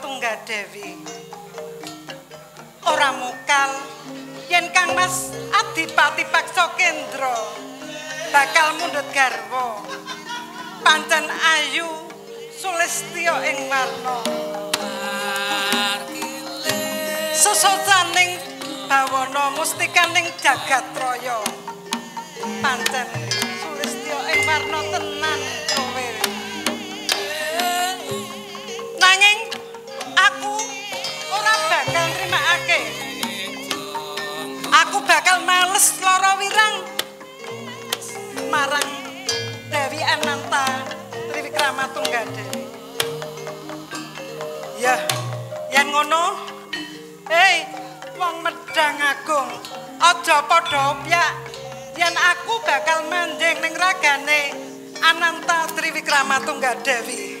Tunggadewi. Ora mokal yen Kangmas Adipati Paksa Kendra bakal mundhut garwa. Pancen ayu Sulistya ing warna. Sesocaning bawana mustikaning Jagatraya. Pancen Sulistya ing warna tenan kowe. Nanging aku ora bakal nrimakake. Aku bakal males lara wirang marang Dewi Ananta Triwikrama Tunggadewi. Ya, yen ngono, hei, wong Medang Agung, aja padha opyak yen aku bakal manjing ning ragane Ananta Triwikrama Tunggadewi.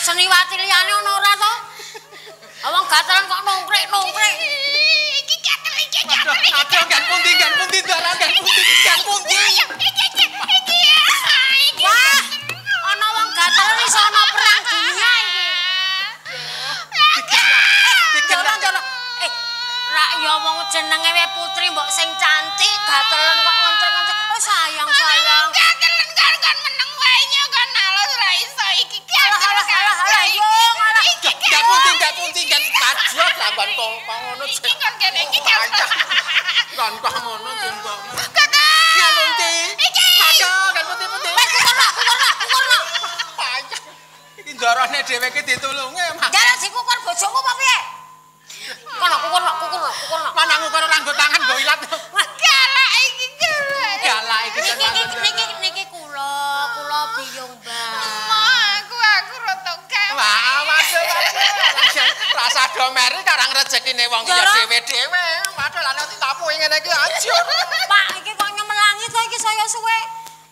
Seniwati liyane ono ora to? Wong gatelan kok nongkrek-nongkrek. Iki gatel iki gatel. Aduh, gan pundi Dara, gan pundi. Iki. Wah, ana wong gatelan iso ana perang dunia iki. Dikena. Rak ya wong jenenge we putri mbok sing cantik gatelan kok ngoncek-ngoncek. Oh sayang. Gatelan kan meneng wae kan alus ra iso iki. Alah. Gak pundi kan maju lawan kok ngono. Iki kan kene iki kan. Kan kok ngono kok. Ya pundi. Iki. Aduh, kan pundi. Kukurno. Pancah. Iki ndarane dhewe iki ditulunge, Mas. Jarak dikukur bojomu apa piye? Kono kukurno. Mana ngukur ora nggo tangan nggo ilat. Galak iki. Galak iki. Niki kula biyung, Mbak. Aku rada gawe. Wah, waduh. Rasa domeri karang rezekine wong ya dhewe-dhewe. Waduh lah nanti tapuhi ngene iki ajur. Pak, iki kok nyemelangi to iki saya suwe.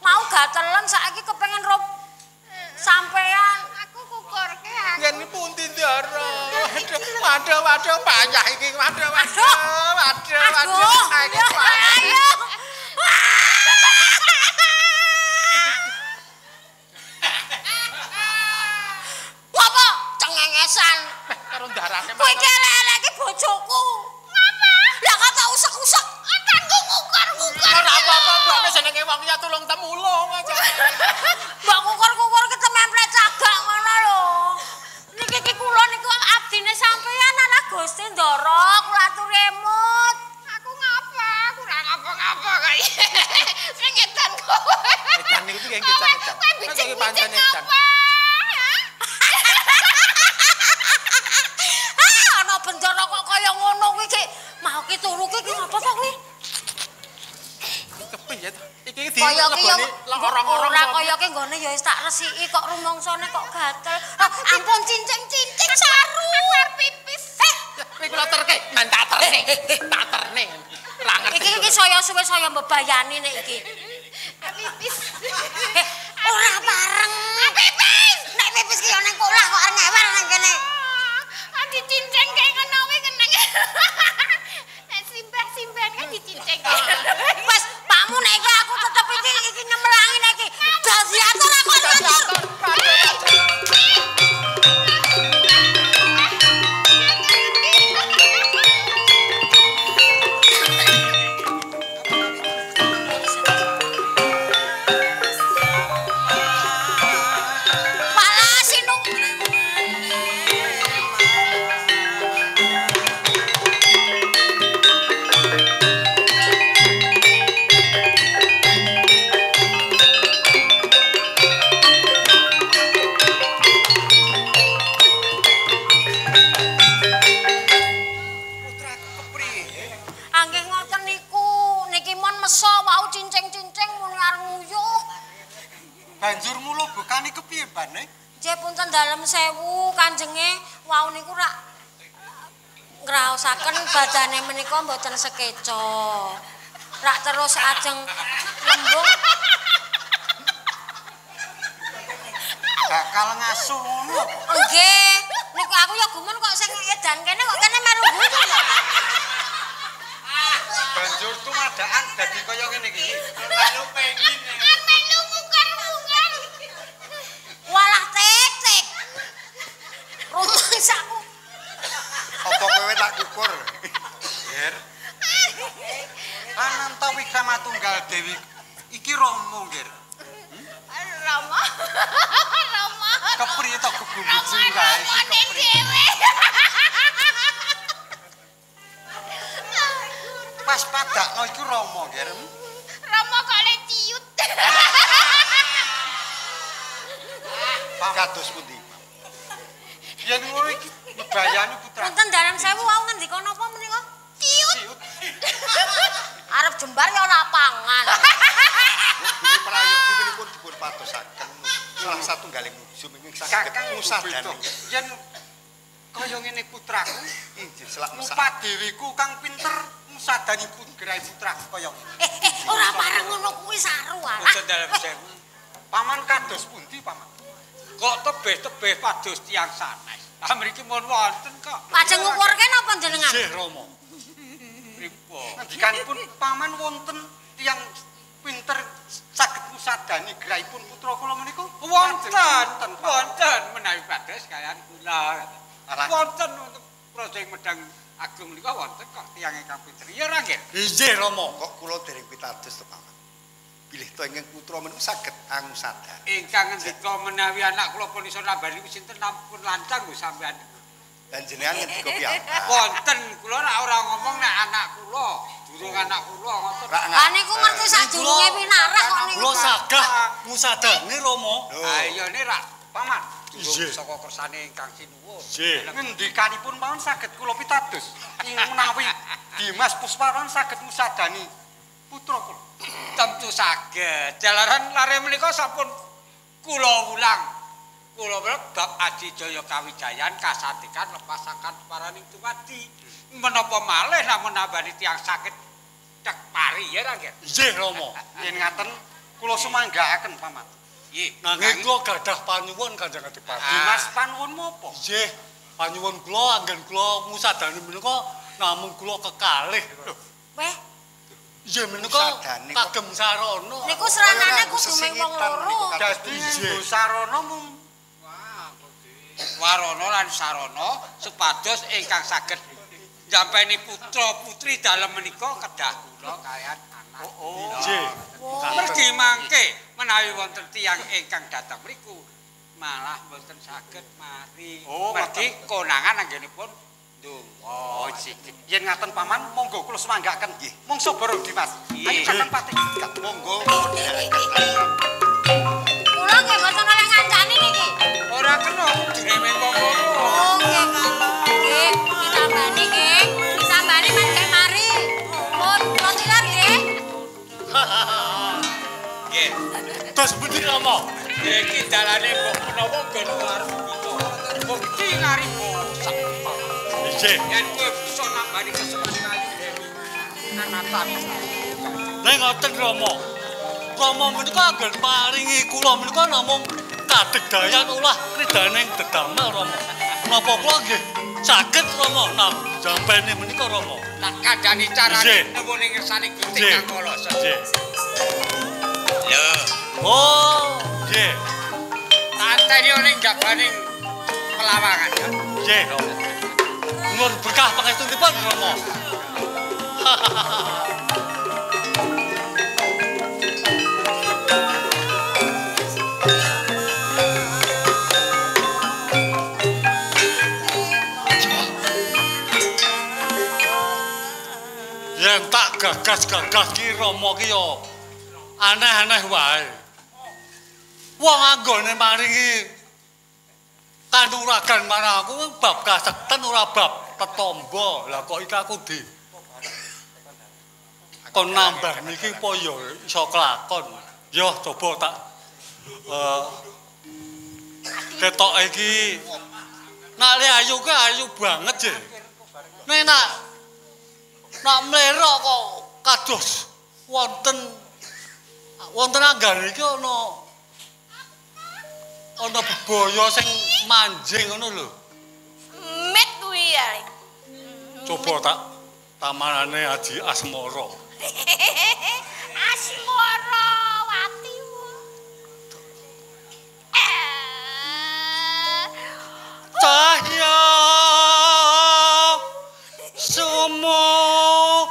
Mau gatelen saiki kepengin rob sampean. Aku kukurke aku. Yen pundi Ndara. Waduh, banyak iki. Waduh. Ayo. Apa? Cengengesan. Karo ndarane. Kowe iki elek-elek bojoku. Ngapa? Lah kok tak usek-usek. Antanku ngukur. Ora apa-apa, Mbak, jenenge wong ya tulung temulung aja. Mbak kukur-kukur ki tememplek cagak ngono lho. Niki kula niku abdine sampean anak Gusti Ndara, kula aturi emut. Aku ngapa? Aku ora ngapa-ngapa kok. Sing edan kowe. Edan niku piye edan? Kowe bijing pancen edan. Ana bendara kok kaya ngono kuwi ki. Mau ki turu ki ngapa to kuwi? Kepiye to? Iki Kaya ki ya orang-orang ora kaya ki nggone ya wis tak resiki kok rumongsane kok gatel. Ampun cincing-cincing saru. Arep pipis. Iki kula terke, tak terne. Ora ngerti. Iki saya suwe saya mbebayani nek iki. Pipis. Ora bareng. Pipis. Nek pipis ki yo ning kolah kok ngewel nang kene. Dicinceng kayak ngono kuwi kenang. Nek simbah-simbah kan dicinceng. Wes, pakmu nek iki aku tetep iki nyemelangi nek iki. Dadi atur aku atur. Banjur mulo bekane kepiye, Bane? Nggih punten dalem sewu kanjenge wau niku rak ngraosaken badane menika mboten sekeca. Rak terus ajeng lembung bakal ngasuh ngono. nggih niku aku ya gumun kok sing edan kene kok kene melu guyu ya. Banjur tumadaan dadi kaya ngene iki. Melu pengin. Melu mungkar-mungkar. Walah tik. Rumangsaku. Apa kowe tak ukur? Ger. Ananta Wikrama Tunggal Dewi iki Rama, Ger. Rama. Rama. Kepriye to gegumujung kae iki kepriye? Pas padakno iku Rama, Ger. Rama kok le ciut. Kados pundi? Yen ngono iki bebayani putra. Punten dalem sewu wau ngendika napa menika? Ciut. Arep jembar ya lapangan. Guru prayogi menipun dipun patosaken salah satunggaling museum ingkang saged ngusadani. Yen kaya ngene putraku, Injil selak mesak. Padewiku kang pinter ngusadani putraku putraku kaya ngene. Ora pareng ngono kuwi saru anak. Boten dalem sewu. Paman kados pundi, Paman? Kok tebih-tebih pados tiyang sanes. Ah mriki mon wonten kok. Lajeng ngukurke napa jenengan? Nggih, Rama. Pripun? Ngendikanipun Paman wonten tiyang pinter saged ngusadani grahipun putra kula menika? Wonten menawi pados kalian kula. Wonten untuk proses medang agung menika wonten kok tiyang ingkang pinter. Ya ra nggih. Inggih, Rama. Kok kula dereng pitados to Paman. Bilih to ingkang putra menika saged angusadani. Ingkang ngendika menawi anak kula pun iso nambani sinten nampun lancang lho sampean. Dan jenengan ngendika piyambak. Wonten kula ora ngomong nek anak kula, durung anak kula ngoten. Lah niku ngerti sadurunge pinarak kok niku. Kula sagah ngusadani, Rama. Ha iya ne ra Paman. durung saka kersane ingkang sinuwun. Ngendikanipun mawon saged kula pitados. Ing menawi Dimas Puspawan saged ngusadani putra kula. Tentu saged. Jalaran lare menika sampun kula ulang. Kula bab Aji Jaya Kawijayan kasantikan lepasaken paraning dumadi. Menapa malih namun nambani tiyang sakit cek pari ya ra nggih. Nggih, Rama. Yen ngaten kula sumanggaaken, Paman. Nggih. Nanging kula gadah panyuwun Kanjeng Adipati. Dimas panuwun menapa? Nggih, panyuwun kula anggen kula ngusadani menika namung kula kekalih. Weh, Nggih menika Ngusadani kok. kagem sarana. niku seranane kudu mung wong loro. Dadi nganggo sarana mung Warana lan sarana supados ingkang saged njampeni putra putri dalem menika kedah kula kaliyan anak. Nggih. Mergi mangke menawi wonten tiyang ingkang dateng mriku malah mboten saged mari. Mergi konangan anggenipun ndonga. Oh, sikit. Yen ngaten Paman, monggo kula semanggaken nggih. Mongso bareng Dimas. Ayo Nggih. Kakang Pati. Monggo. Kula nggih mboten oleh ngancani niki. Ora kena diremeh wong loro. Oh, nggih. Nggih, ditambani nggih. Ditambani mangke mari. Pun kula tilar nggih. Nggih. Dos pundi Rama? Iki dalane mbok menawa nggon arep kita. Bukti ngari bosak. Nggih. Yen kowe bisa nambani kesenengan kayu Dewi. Anatan. Nek ngoten Rama. Rama menika anggen paringi kula menika namung kadegdayan ulah kridaning dedamel Rama. Napa kula nggih saged Rama jampene menika Rama. Tak kandhani carane Nggih. nemune ngersani gunting Nggih. kang kala. Nggih. Lho, Oh, nggih. tanteni ning jabaning pelawangan ya. Nggih, Rama. Nuwun berkah pangestunipun Rama. Yen tak gagas-gagas ki Rama ki ya aneh-aneh wae. Wong anggone maringi kanuragan marang aku bab kasekten ora bab tetomba. Lah kok iki aku kon nambah niki apa ya iso kelakon. Ya coba tak Ketok iki nak le ayu ke ayu banget je. Nek nak mlerok kok kados wonten anggar iki ana bebaya sing manjing ngono lho. Mit kuwi ya. Coba tak tamanane Aji Asmara. Asmara wati. Cahya sumunare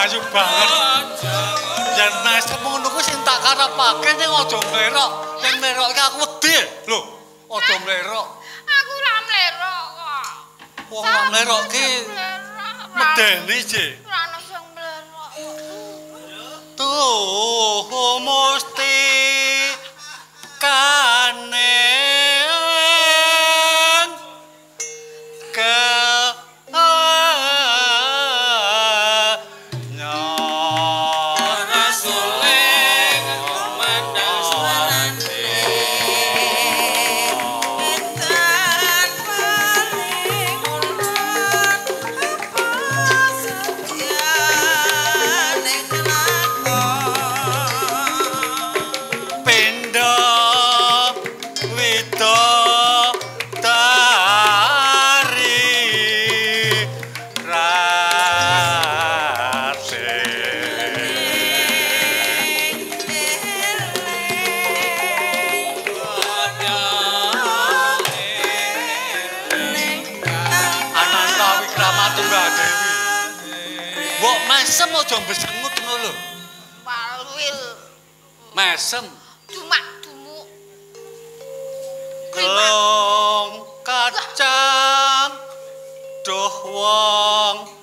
ayu banget. Yen nek ngono kuwi sing tak karepake ning aja mlerok. Yen mlerok iki aku wedi lho. Aja mlerok. Aku ora mlerok kok. Wong nek mlerok ki medeni je. Ora ono sing mlerok. Tuh mesti kanen ke mesem aja mbesengut ngono lho. Walwil. Mesem. Dumak-dumuk. Gelong kacang doh wong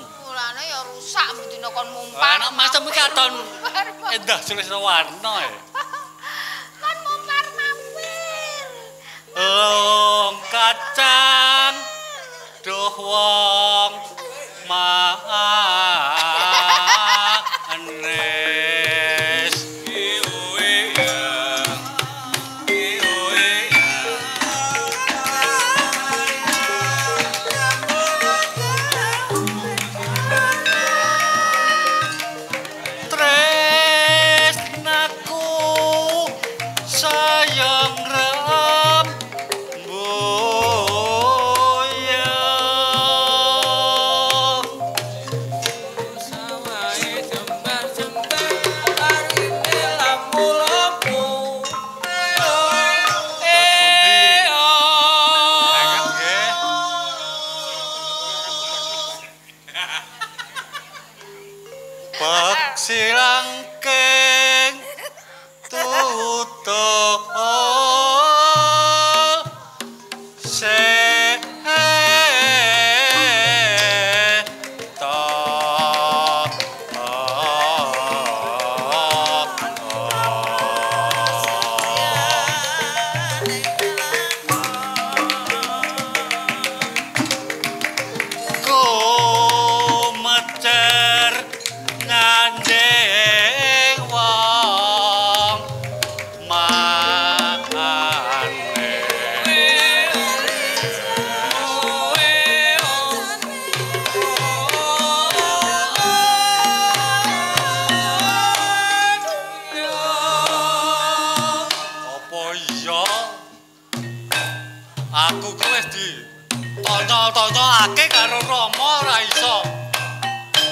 mulane ya rusak mendina kon mumpar. Anak macam iki katon endah sulesna warna e. Kon mumpar mampir. Kacang doh wong manes. Silangkeng tutup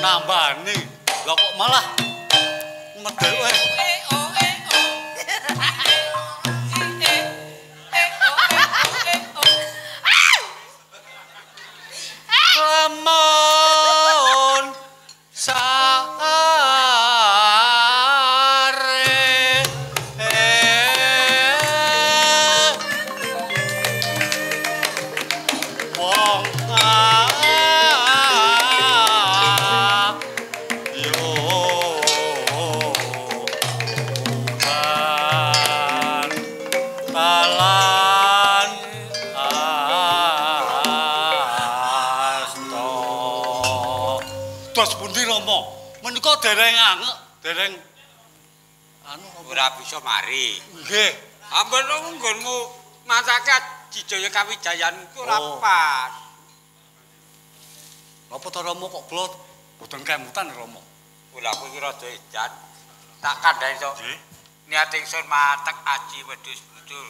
nambani. Lah kok malah medhek lamun sare wong talan asta. Dos pundi Rama? Menika dereng angek, dereng anu Ora bisa mari. nggih. Ampun nggonmu matake Jijaya Kawijayan ku ora pas. Apa to Rama kok kula boten kemutan Rama? Kula kuwi rada edan. Tak kandhani to. Nggih. Niat ingsun matek aji wedhus budul.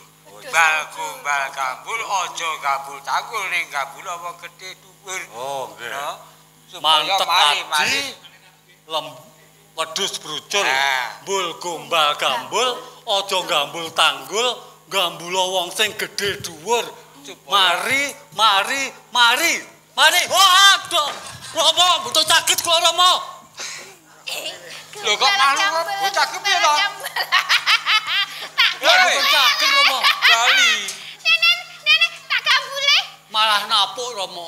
Bal gombal gambul aja gambul tanggul ning gambul apa gedhe dhuwur. Oh, nggih. No? Mantep mari. aji wedhus brucul. Nah. Mbul gombal gambul, aja gambul tanggul, gambula wong sing gedhe dhuwur. Mari. Waduh. Rama, mboten sakit kula Rama. Lho kok malu kok bocah ki piye to? Mboten sakit Rama. Bali. Nenek tak gambule. Malah napuk Rama.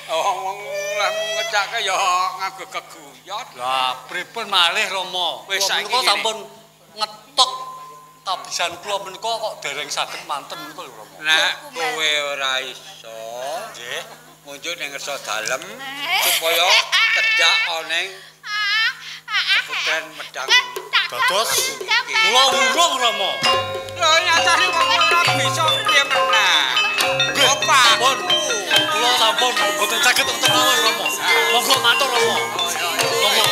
Wong lan ngecake ya nganggo geguyot. Lah, pripun malih Rama? Wis Kula saiki menika ngene. sampun ngetok kabisan kula menika kok dereng saged manten menika lho Rama. Nek kowe ora iso, Nggih. munjuk ning ngersa dalem supaya cedak oneng putren medang. Dados kula wurung Rama. Lho nyatane wong ora bisa piye menang. Apa? Pun kula sampun mboten saged wonten mawon Rama. Monggo matur Rama. Monggo.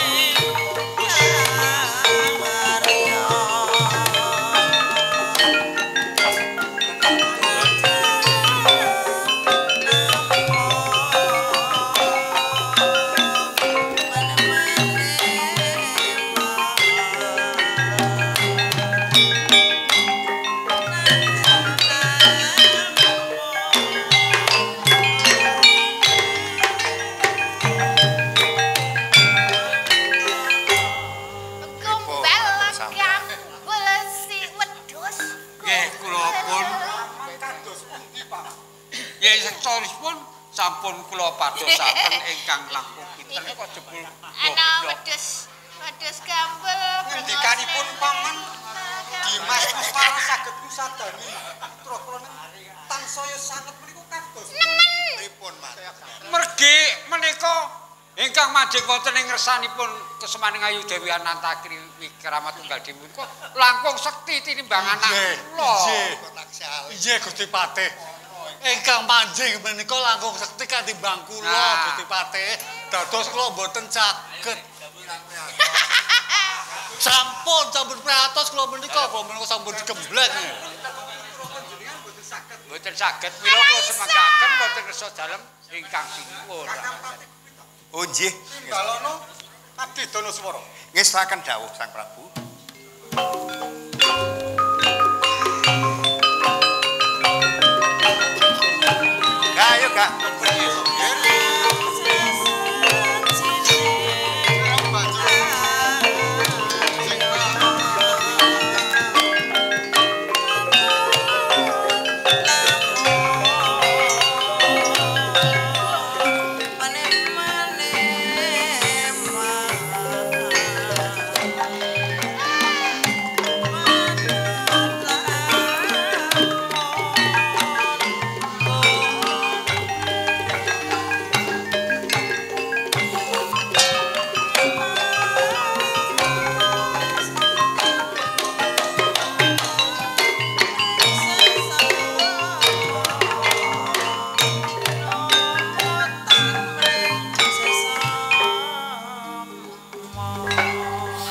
Gombal gambul si wedhus. Nggih, kula pun ya sektoripun sampun kula padosaken ingkang langkung pinten kok jebul Ana wedhus gambul. Ngendikanipun paman Dimas Puspara saged ngusadani putra kula tansaya sanget menika kados. Pripun, Mas? mergi menika ingkang manjing wonten ing ngersanipun Kesemaning Ayu Dewi Anantakri Wikrama Tunggal Dewi menika langkung sekti tinimbang anak kula. Nggih Gusti Patih. Ingkang manjing menika langkung sekti katimbang kula Nah. Gusti Patih. Dados kula mboten saged. Sampun prihatos kula menika sampun digembleng. Mboten saged mila kula semanggaken wonten kersa dalem ingkang sinuwun. Oh nggih. Dalono abdi dono swara. Ngesraken dawuh Sang Prabu. Ayo, Kak.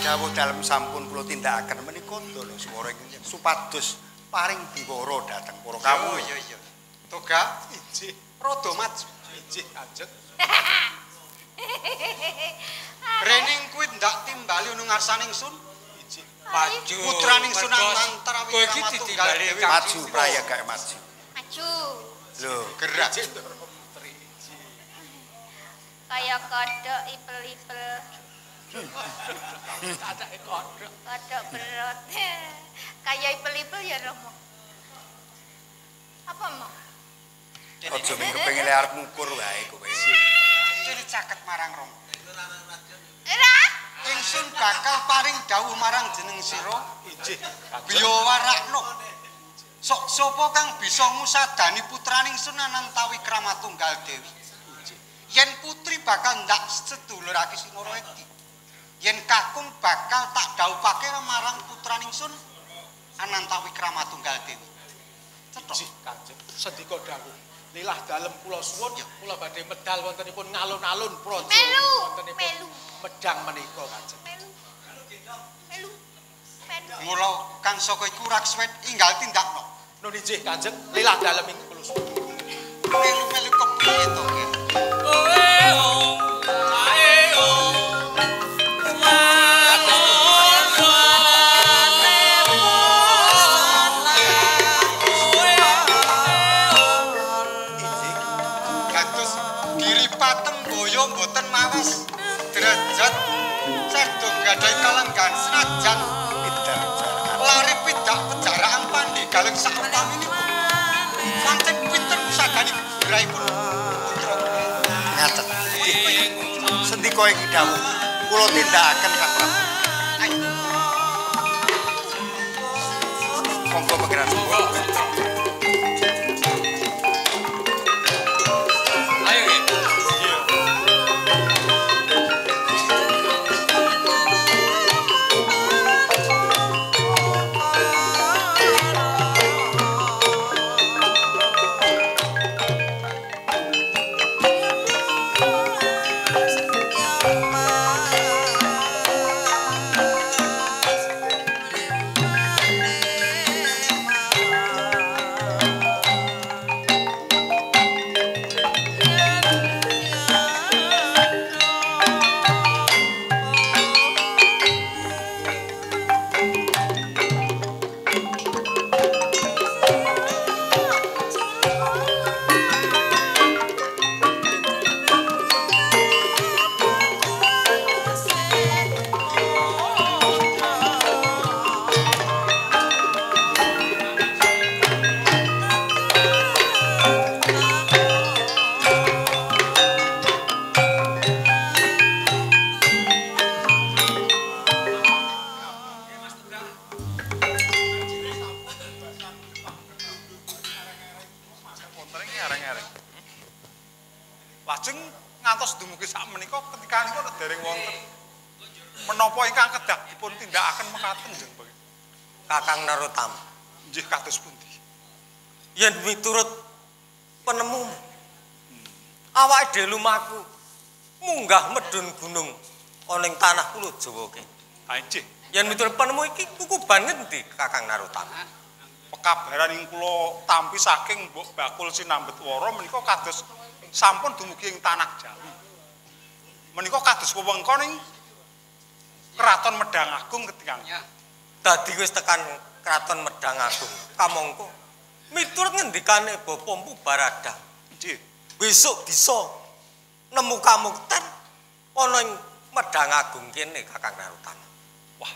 Dawuh dalem sampun kula tindakaken menika dono swara ingkang supados paring biwara dhateng para kawula. Iya. Toga injih rada maju. Injih ajeng. Rening kuwi ndak timbali ono ngarsaning Sun. Maju. Putraning Sunan Mantara Wikrama Tunggal Dewi. Maju prayaga maju. Maju. Lho, Gerak. Kaya kodok ipel-ipel. Kodok berot. Kaya ipel-ipel ya Romo. Apa mau? aja ming kepengin arep ngukur wae kowe. Ciri caket marang Romo. Ra? Ingsun bakal paring dawuh marang jeneng sira. Injih. Biya warakno. Sok sapa kang bisa ngusadani putraning Sunan Wikrama Tunggal Dewi. Yen putri bakal ndak sedulurake Singara iki. Yen kakung bakal tak dhawuhake marang putraning Sun Ananta Wikrama Tunggal Dewi. Cetok. Kanjeng, sendika dawuh. Lilah dalem kula suwun, kula badhe medal wontenipun ngalun-alun praja. Melu. Medang menika Kanjeng. Melu. Mula kang saka iku rakswet inggal tindakno. Nun injih Kanjeng, lilah dalem ing kula suwun. Melu-melu kepiye to? Mboten mawas derajat sardo gadhahi kalanggan senajan lari pidak pejarakan pandhegaling sak upaminipun pancen pinter usadani gebraipun putra Ngaten. Sendika iki dawuh kula tindakaken Kang Prabu. Monggo pangeran. Lajeng ngantos dumugi sakmenika ketikanipun dereng wonten menapa ingkang kedah dipun tindakaken mekaten njenengan. Kakang Narotama. Nggih kados pundi? Yen miturut penemumu, awake dhewe lumaku munggah medun gunung ana ing tanah Pulo Jawa kene. Ha nggih. Yen miturut penemu iki kukuban ngendi Kakang Narotama? Pekabaran ing kula tampi saking Mbok Bakul Sinambetwara menika kados sampun dumugi ing tanah Jawi. Menika kados wewengkon ing Kraton Medang Agung ketika. Dadi wis tekan Kraton Medang Agung. Kamangka miturut ngendikane Bapa Mpu Barada. Nggih. Besok bisa nemu kamukten ana ing Medang Agung kene Kakang Narotama. Wah,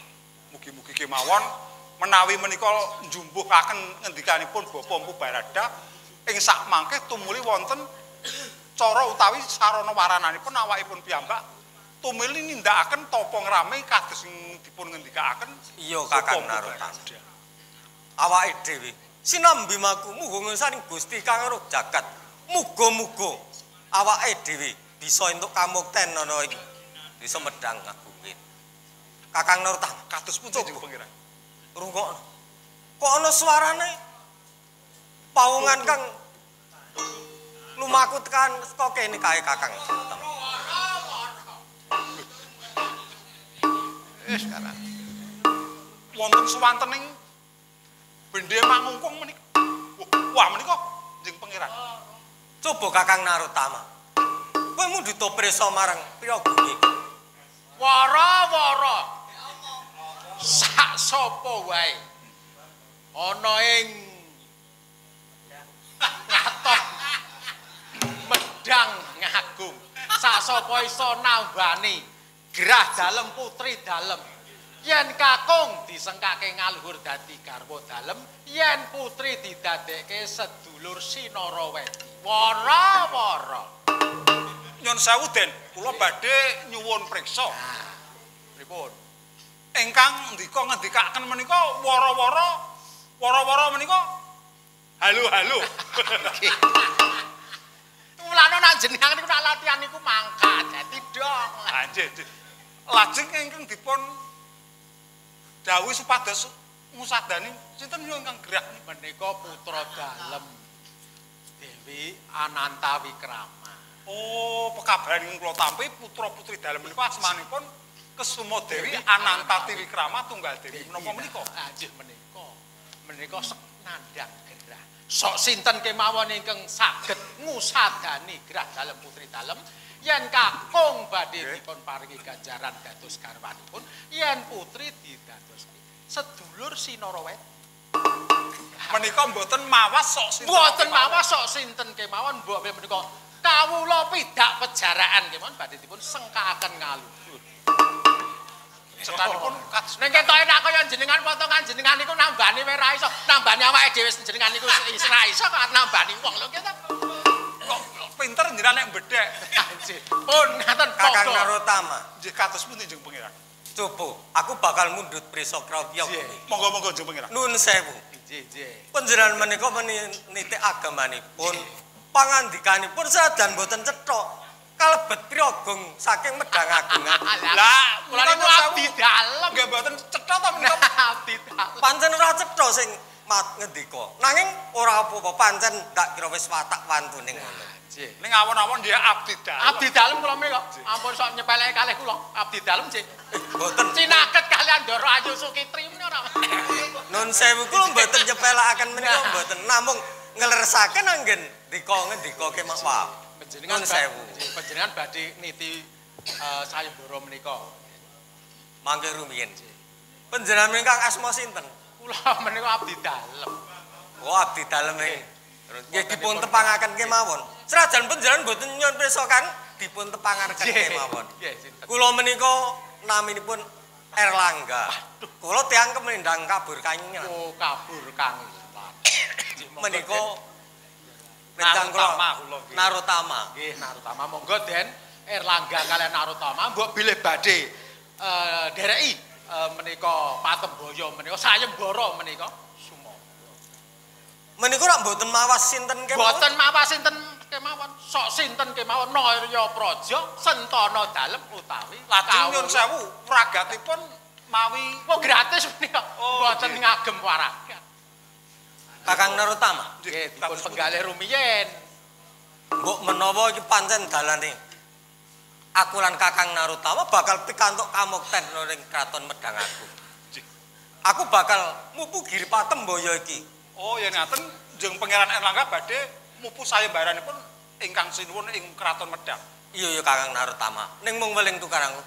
mugi-mugi kemawon menawi menika njumbuhaken ngendikanipun Bapa Mpu Barada ing sak mangke tumuli wonten cara utawi sarana warananipun awakipun piyambak tumili nindakaken tapa ngrame kados sing dipun ngendikaken. Iya Kakang Narotama. Awake dhewe sinambi maku muga ngesaring Gusti Kang Roh Jagat. Muga-muga awake dhewe bisa entuk kamukten ana ing Desa Medang Agung. Kakang Narotama, Kados pundi Jeng Pangeran? Rungokno. Kok ana suarane pawongan kang lumaku tekan saka kene kae Kakang. Wis kalah. Wonten suwantening bendhe mangungkung menika. Wah menika Jeng Pangeran. Coba Kakang Narotama. kowe mundhut prisa marang Piragumi. Wara-wara. Sak sapa wae ana ing ngaton medang ngagung. Sak sapa iso nambani grah dalem putri dalem. Yen kakung disengkake ngaluhur dadi garwa dalem, yen putri didadekke sedulur Sinarawati. Wara-wara. Nyun sewu Den, kula badhe nyuwun priksa. Pripun? Ingkang ndika ngendikaken menika wara-wara menika halo. Mulane nek jenengan niku nak latihan niku mangkat dadi dong. Nggih. Lajeng ingkang dipun dawuh supados ngusadani sinten yo ingkang gerak menika putra dalem Dewi Anantawikrama. Oh, pekabaran kula tampi putra-putri dalem menika asmanipun Kesuma Dewi Anantawikrama tunggal Dewi menapa menika? Nggih menika. Menika nandhang gerah. Sok sinten kemawon ingkang saged ngusadani gerah dalem putri dalem yen kakung badhe dipun paringi ganjaran dados garwanipun, yen putri didadoske sedulur Sinarawati. Menika mboten mawas sok sinten. Mboten mawas sok sinten kemawon mbok menika kawula pidak pejaraan kemawon badhe dipun sengkakaken ngaluhur. Setanipun ning ketoke nek kaya jenengan potongan jenengan niku nambani wae ra iso, nambani awake dhewe jenengan niku ra iso kok nambani wong lho kita. Kok pinter jenengan nek bedhek. Pun ngaten Kakang Narotama. Nggih kados pundi Jeng Pangeran? Coba, aku bakal mundhut prisa Krawya. Monggo-monggo Jeng Pangeran. Nuwun sewu. Nggih. Panjenengan menika nitik agamanipun, pangandikanipun sedan boten cethok. Kalebet piragong saking Medang Agungan. Lah, mulane abdi dalem. Nggih mboten cetha to menika abdi dalem. Pancen ora cetha sing ngendika. Nanging ora apa-apa pancen ndak kira wis watak wantuning ngono. Nggih. Ning awon-awon dia abdi dalem. Abdi dalem kula menika. Ampun sok nyepeleke kalih kula. Abdi dalem nggih. Mboten cinaket kalian Ndoro Ayu Sukitri menika ora. Nun sewu kula mboten nyepelakaken menika mboten namung ngleresaken anggen ngendika kemawon. Panjenengan badhe niti sayembara menika. Mangke rumiyin. Panjenengan menika asma sinten? Kula menika abdi dalem. Oh, abdi dalem nggih dipun tepangaken kemawon. Senajan panjenengan mboten nyuwun pirsa kan dipun tepangaken kemawon. Nggih, sinten. Kula menika naminipun Erlangga. Kula tiyang Kemendang Kabur Kanyingan. Oh, Kabur Kanyingan. Menika Narotama. Nggih, Narotama. Monggo Den Erlangga kalian Narotama mbok bilih badhe dereki menika Patembaya menika sayembara menika sumangga. Menika rak mboten mawas sinten kemawon. Mboten mawas sinten kemawon. Sok sinten kemawon Narya Praja, Sentana Dalem utawi lajeng nyun sewu pragatipun mawi gratis menika. Mboten ngagem waragat. Kakang Narotama. Nggih, dipun penggalih rumiyin. Mbok menawa iki pancen dalane aku lan Kakang Narotama bakal pikantuk kamukten ning Kraton Medang Agung. Aku bakal mupu Giri Patembaya iki. Oh, yen ngaten Jeng Pangeran Erlangga badhe mupu sayembaranipun ingkang sinuwun ing Kraton Medang. Iya Kakang Narotama. Ning mung weling tukarang.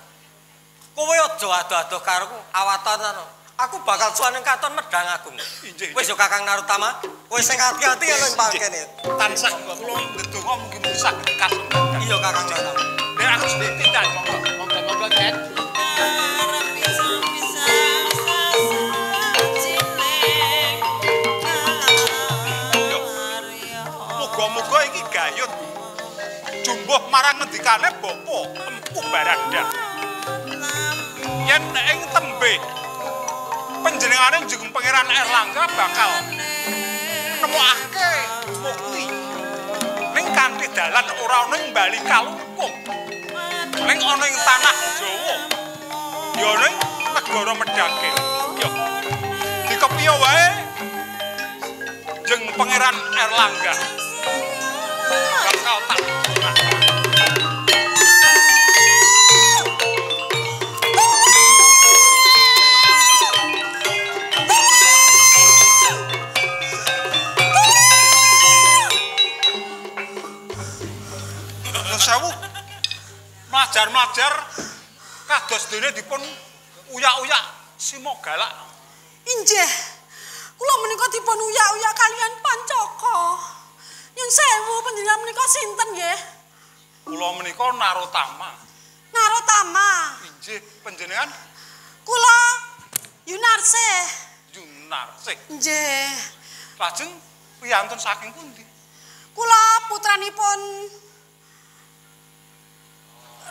Kowe aja ado-ado karo awatan. Aku bakal suwane Kraton Medang Agung. Wis yo Kakang Narotama, kowe sing ati-ati ya ning pangkene. Tansah kula ndedonga mugi saged kasempatan. Iya Kakang Narotama. Nek aku sedhek tindak monggo Den. Muga-muga iki gayut jumbuh marang ngendikane Bapa Empu Baranda. Yen ing tembe panjenengane Jeng Pangeran Erlangga bakal nemokake mukti ning kanthi dalan ora ana ing Bali Kalungkung ning ana ing tanah Jawa ya ning negara Medake ya dikepiye wae Jeng Pangeran Erlangga bakal tak sewu mlajar-mlajar kados dene dipun uyak-uyak simo galak. Injih. Kula menika dipun uyak-uyak kalian Pancaka. Nyun sewu panjenengan menika sinten nggih? Kula menika Narotama. Narotama. Injih, panjenengan? Kula Yunarsih. Yunarsih. Nggih. Lajeng priyantun saking pundi? Kula putranipun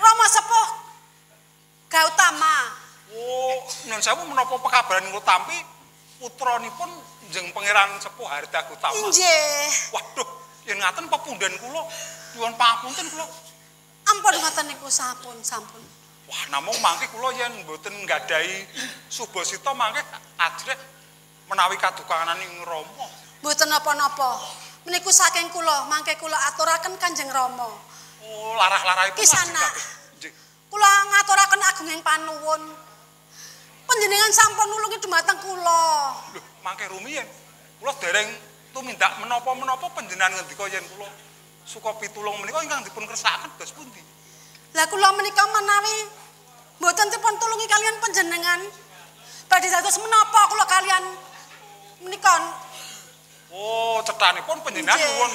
Rama Sepuh Gautama. Oh, nyun sewu menapa pekabaran kula tampi putranipun njeng Pangeran Sepuh Harda Gautama. Nggih. Waduh, yen ngaten pepundhen kula nyuwun pangapunten kula. Ampun ngoten niku sampun. Wah, namung mangke kula yen mboten nggadahi Subasita mangke ajrih menawi kadukananing Rama. Mboten napa-napa. Meniku saking kula, mangke kula aturaken Kanjeng Rama. Oh, larah-larahipun Kisana. Kula ngaturaken agunging panuwun. Panjenengan sampun nulungi dumateng kula. Lho, mangke rumiyin. Kula dereng tumindak menapa-menapa panjenengan ngendika yen kula suka pitulung menika ingkang dipun kersakaken dos pundi? Lah kula menika menawi mboten dipun tulungi kalian panjenengan, badhe dados menapa kula kalian menika? Oh, cethanipun panjenengan nuwun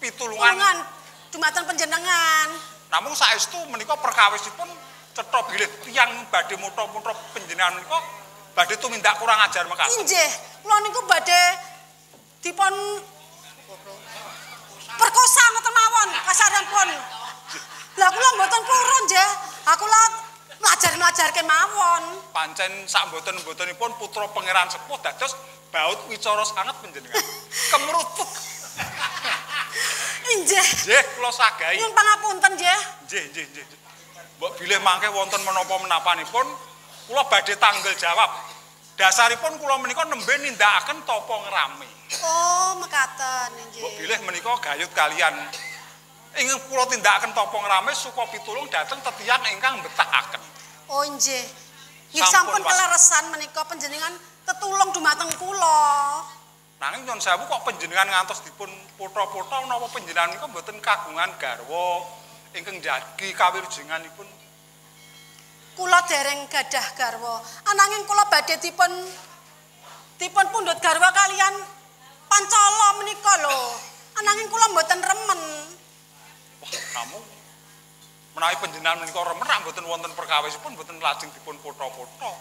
pitulungan dumateng panjenengan. Namung saestu menika perkawisipun cetha bilih tiyang badhe mutra-mutra panjenengan menika badhe tumindak kurang ajar mekaten. Inggih, kula niku badhe dipun perkosa ngoten mawon kasaranipun. Lah kula mboten purun nggih. Aku lah mlajar-mlajarke mawon. Pancen sak mboten-mbotenipun putra Pangeran Sepuh dados baut wicara sanget panjenengan. Kemrutut. Inggih. Nggih, kula sagahi. Nyuwun pangapunten nggih. Nggih. Mbok bilih mangke wonten menapa-menapanipun kula badhe tanggel jawab. Dasaripun kula menika nembe nindakaken tapa ngrame. Oh, mekaten nggih. Mbok bilih menika gayut kalian ingkang kula tindakaken tapa ngrame suka pitulung dhateng tetiang ingkang betahaken. Oh, nggih. Nggih sampun kaleresan menika panjenengan tetulung dumateng kula. Nanging nyun sewu kok panjenengan ngantos dipun potho-potho napa panjenengan menika mboten kagungan garwa ingkang njagi kawirjenganipun? Kula dereng gadah garwa. Ananging kula badhe dipun pundhut garwa kalian Pancala menika lho. Ananging kula mboten remen. Wah, kamu menawi panjenengan menika remen rak mboten wonten perkawisipun mboten lajeng dipun potho-potho.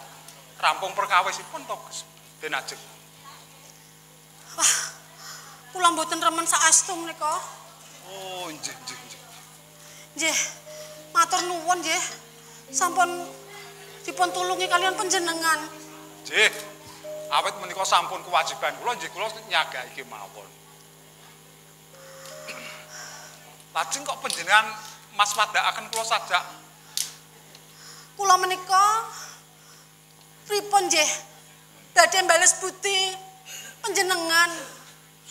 Rampung perkawisipun to den ajeng. Wah, kula mboten remen saestu menika. Oh, nggih. Nggih, matur nuwun nggih. Sampun dipun tulungi kalian panjenengan. Nggih. Awit menika sampun kewajiban kula nggih kula nyagake mawon. Lajeng kok panjenengan Mas wadakaken kula sajak? Kula menika pripun nggih? Badhe mbales budi panjenengan.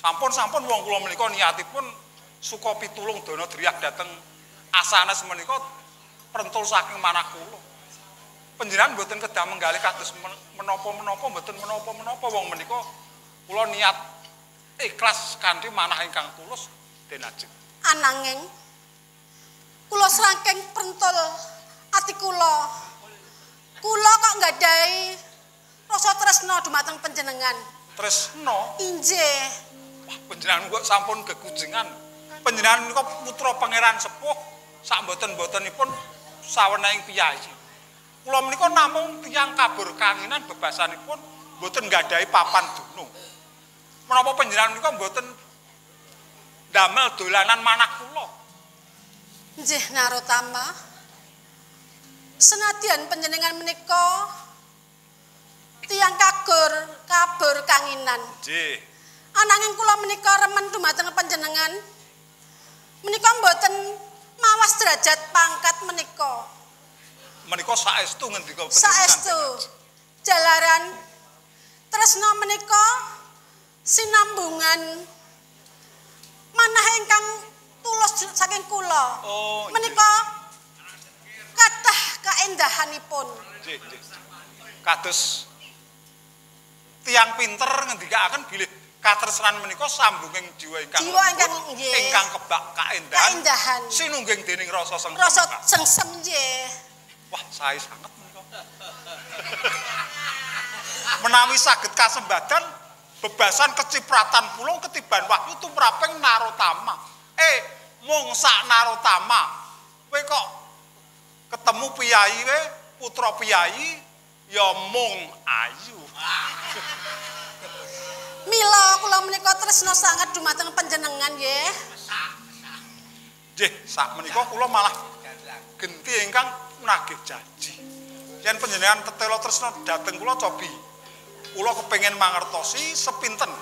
Sampun wong kula menika niatipun suka pitulung dana driyak dhateng asanes menika prentul saking manah kula. Panjenengan mboten kedah menggalih kados menapa-menapa mboten menapa-menapa wong menika kula niat ikhlas kanthi manah ingkang tulus den ajeng. Ananging kula saking prentul ati kula kok nggadahi rasa tresna dumateng panjenengan. Tresna? Inggih. Wah, panjenengan kok sampun gegujengan. Panjenengan menika putra Pangeran Sepuh sak mboten-mbotenipun sawenehing piyayi. Kula menika namung tiyang kabur kanginan bebasanipun mboten nggadahi papan dunung. Menapa panjenengan menika mboten damel dolanan manah kula? Nggih, Narotama. Senadyan panjenengan menika tiyang kabur kanginan. Nggih. Ananging kula menika remen dumateng panjenengan. Menika mboten mawas derajat pangkat menika. Menika saestu ngendika panjenengan. Saestu. Jalaran tresna menika sinambungan manah ingkang tulus saking kula. Oh, menika kathah kaendahanipun. Nggih. Kados tiyang pinter ngendikaken bilih katresnan menika sambunging jiwa ingkang ingkang kebak kaendahan sinungging dening rasa sengsem. Rasa sengsem nggih. Wah, sae sanget menika. Menawi saged kasembadan bebasan kecipratan pulung ketiban wahyu tumraping Narotama. Mung sak Narotama. Kowe kok ketemu piyai we, putra piyai ya mung ayu. Mila kula menika tresna sanget dumateng panjenengan nggih. Nggih, sak menika kula malah genti ingkang nagih janji. Yen panjenengan tetela tresna dhateng kula cobi. Kula kepengin mangertosi sepinten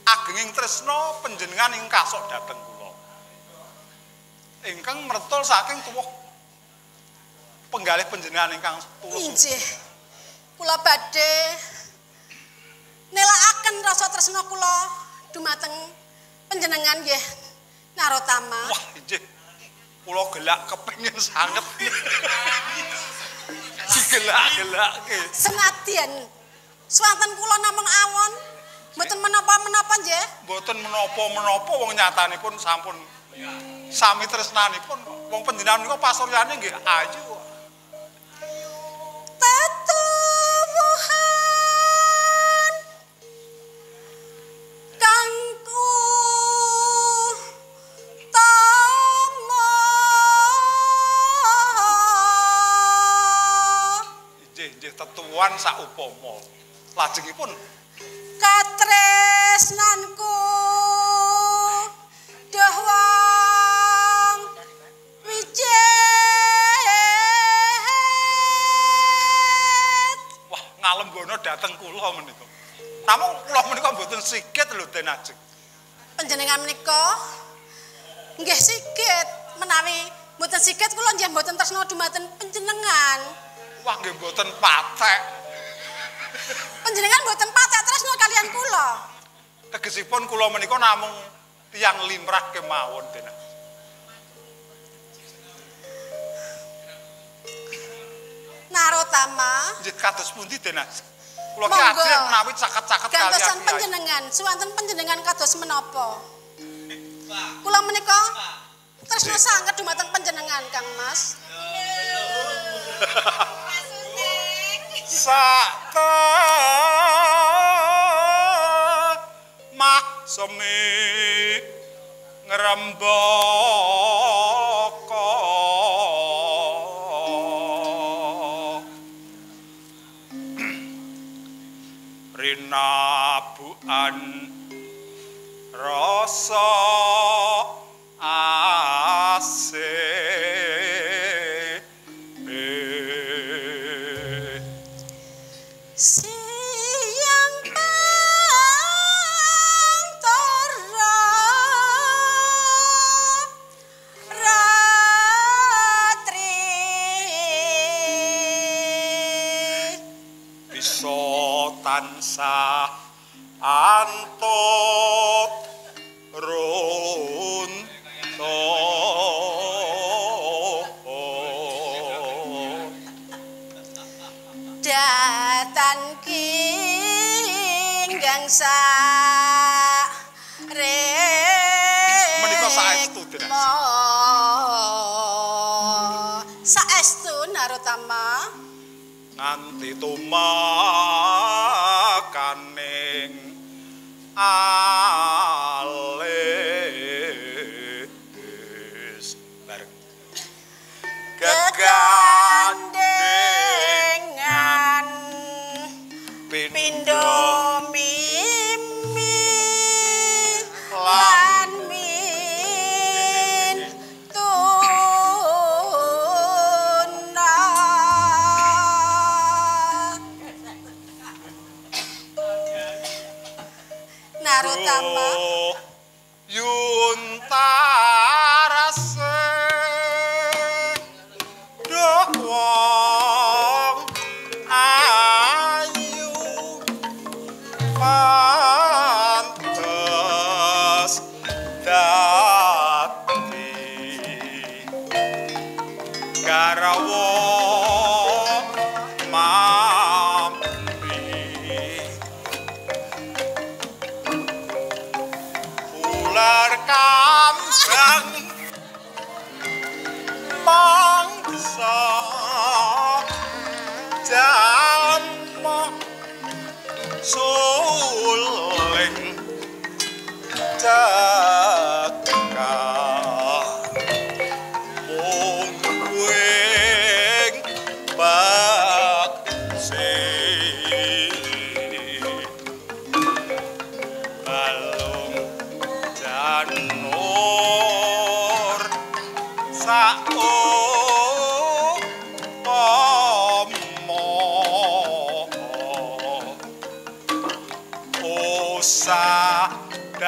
agenging tresna panjenengan ing kasok dhateng kula. Ingkang mertul saking tuwuh penggalih panjenengan ingkang tulus. Inggih. Kula badhe nelakaken rasa tresna kula dumateng panjenengan nggih Narotama. Wah, inggih. Kula gelak kepengin sanget. Digelak-gelake. Senadyan swanten kula namung awon, mboten menapa-menapa nggih. Mboten menapa-menapa wong nyatanipun sampun sami tresnanipun. Wong panjenengan niku pasuryane nggih ayu. Tetuwuhan kangku tama. Inggih, tetuwuhan sak upama. Lajengipun katresnanku dawang wijet. wah ngalembono dhateng kula menika. Namung kula menika mboten sikit lho Den Ajeng. Panjenengan menika nggih sikit menawi mboten sikit kula nggih mboten tresna dumateng panjenengan. Wah nggih mboten patek. Panjenengan mboten patek tresna kalian kula. Tegesipun kula menika namung tiyang limrah kemawon Den Ajeng. Narotama. Nggih kados pundi Den Ajeng? Kula ki ajeng menawi caket-caket kaliyan. Gantosan panjenengan, suwanten panjenengan kados menapa? Kula menika tresna sanget dumateng panjenengan Kang Mas. Sakta mak semi ngrembaka rinabuan rasa asih siang pantara ratri bisa tansah antut runtuh datan kinggang menika saestu Den Ajeng. Saestu Narotama nganti tumakaning alis bareng gegandengan pindho mimi lan min tuna. Narotama yuntarase doh wong ayu pantes dadi garwa mampi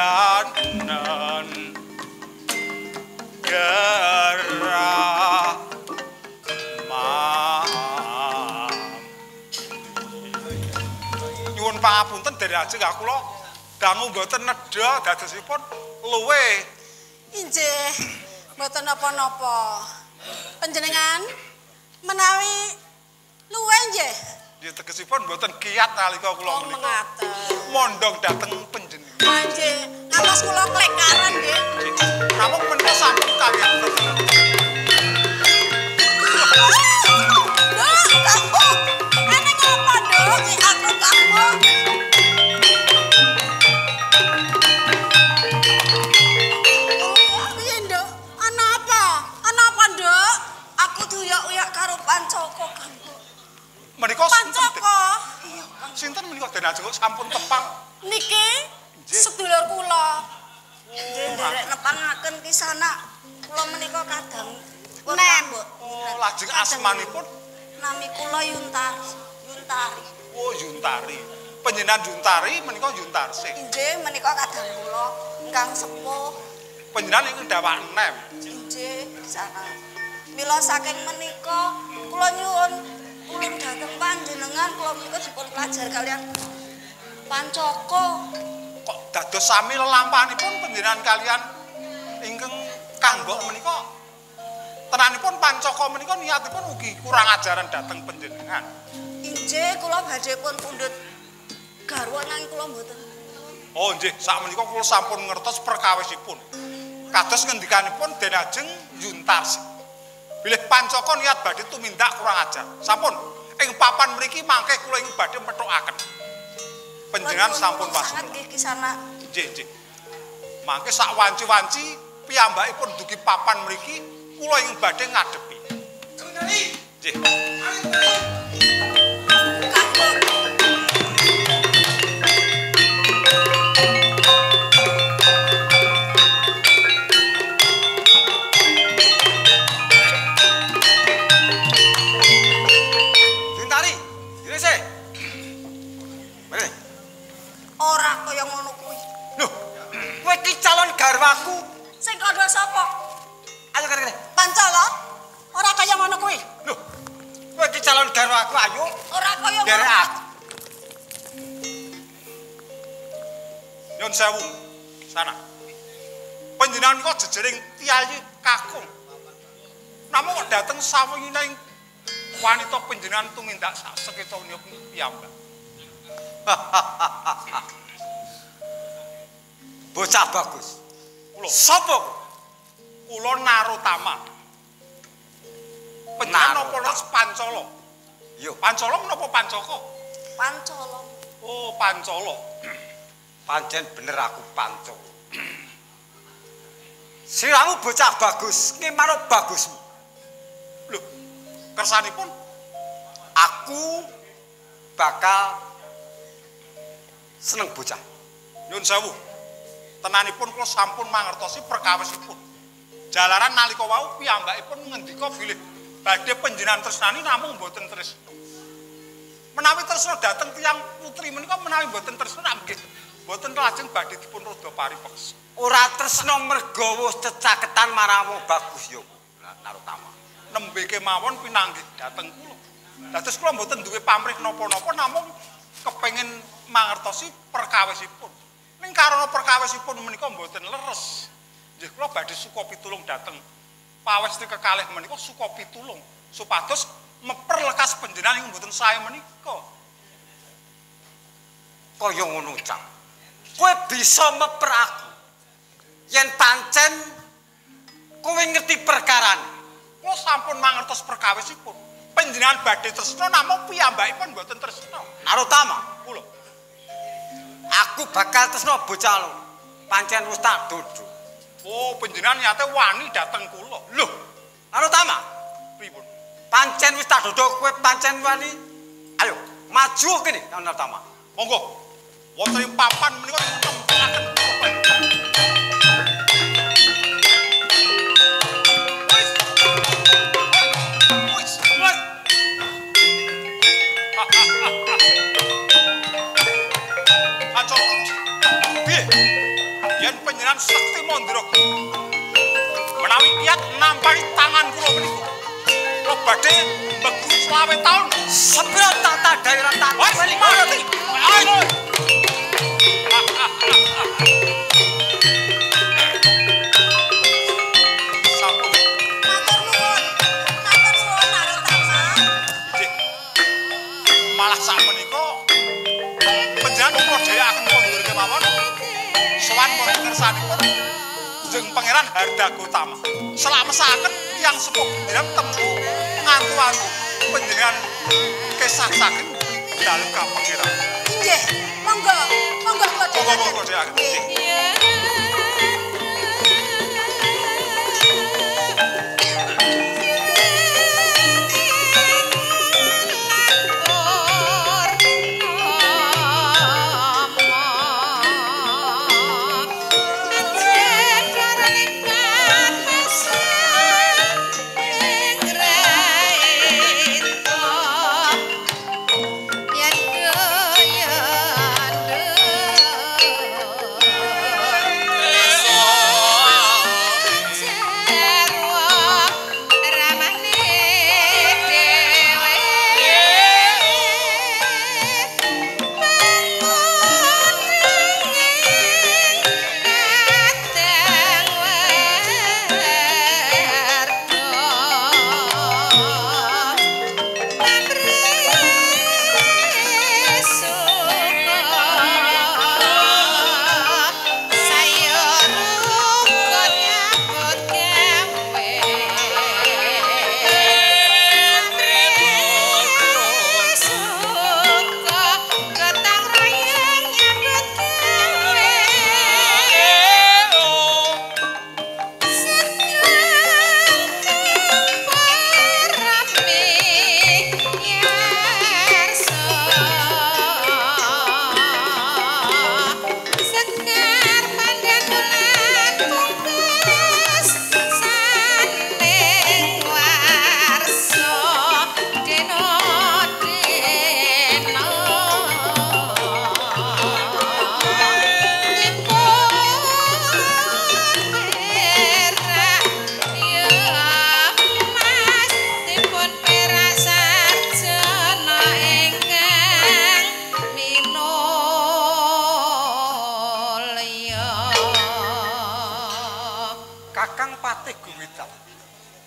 jalanan gerah nyuwun pangapunten dari ajeng kula dangu mboten nedha dadosipun luwe. Injih, mboten napa-napa. Panjenengan menawi luwe nggih. Nggih tegesipun mboten kiat nalika kula menika mondong dhateng panjenengan. Nggih, ngantos kula klekaran nggih. Namung menika sampun kagem. Menika Pancoko. Sinten menika den ajeng sampun tepang. Niki sedulur kula. Nggih nderek nepangaken kisana. Kula menika kadang Nem. Oh, lajeng asmanipun nami kula Yuntari. Oh, Yuntari. Panjenengan Yuntari menika Yuntarsih. Nggih menika kadang kula ingkang sepuh. Panjenengan ingkang dawak Nem. Nggih kisana. Mila saking menika kula nyuwun ulun dhateng panjenengan kula menika dipun pelajar kalian Pancoko. Kok dados sami lelampahanipun panjenengan kalian ingkang Kanggok menika tenanipun Pancoko menika niatipun ugi kurang ajaran dhateng panjenengan. Injih kula badhe pun pundhut garwa nanging kula mboten. Oh nggih, sakmenika kula sampun ngertos perkawisipun. Kados ngendikanipun Den Ajeng Yuntarsih. Bilih Pancoko niat badhe tumindak kurang ajar. Sampun ing papan mriki mangke kula ing badhe methukaken. Panjenengan sampun waspada. Sangat nggih kisana. Nggih. Mangke sak wanci-wanci piyambakipun dugi papan mriki kula ing badhe ngadepi. Nggih. Ora kaya ngono kuwi. Lho, kowe iki calon garwaku. Sing kandha sapa? Ayo kene. Pancala. Ora kaya ngono kuwi. Lho, kowe iki calon garwaku ayo. Ora kaya ngono. Derek aku. Nyun sewu. Sana. Panjenengan kok jejering Kyai Kakung. Namung kok dateng sawengining wanita panjenengan tumindak sak seketone piyambak. Bocah bagus. Kula. Sapa? Kula Narotama. Panjenengan napa les Pancala? Yo, Pancala menapa Pancaka? Pancala. Oh, Pancala. pancen bener aku Pancala. Siramu bocah bagus, ngimano bagusmu. Lho, kersanipun aku bakal seneng bocah. nyun sewu. Tenanipun kula sampun mangertosi perkawisipun. Jalaran nalika wau piyambakipun ngendika bilih badhe panjenengan tresnani namung mboten tresna. Menawi tresna dhateng tiyang putri menika menawi mboten tresna nggih mboten lajeng badhe dipun roda paripeksa. Ora tresna merga wis cecaketan maramu bagus yo. Narotama. Nembe kemawon pinanggih dhateng kula. Dados kula mboten duwe pamrih napa-napa namung kepengin mangertosi perkawisipun. Ning karana perkawisipun menika mboten leres. Nggih kula badhe suka pitulung dhateng pawesti kekalih menika suka pitulung supados meper lekas panjenengan ing mboten sae menika. Kaya ngono cak. Kowe bisa meper aku. Yen pancen kowe ngerti perkarane. Kula sampun mangertos perkawisipun. Panjenengan badhe tresna namung piyambakipun mboten tresna. Narotama, Kula. aku bakal tresna bocah lo. Pancen wis tak dudu. Oh, panjenengan nyate wani dhateng kula. Lho, Narotama, Pripun? pancen wis tak dudu kowe pancen wani. Ayo, maju kene, Narotama. Monggo. Wonten ing papan menika templaken yen panjenengan Sekti Mandra menawi kiyat nampani tangan kula menika kula badhe mbeku 20 taun sebelum tata daerah tak balik ayo malah sakmenika panjenengan kula dhewe akan kondur kemawon sowan marang kersanipun Kanjeng Pangeran Hardagotama slamesaken tiyang sepuh panjenengan temtu ngantu-antu panjenengan kesah-saken dalem ka pangeran. Nggih, monggo kula dhewe. Monggo dhewe akan.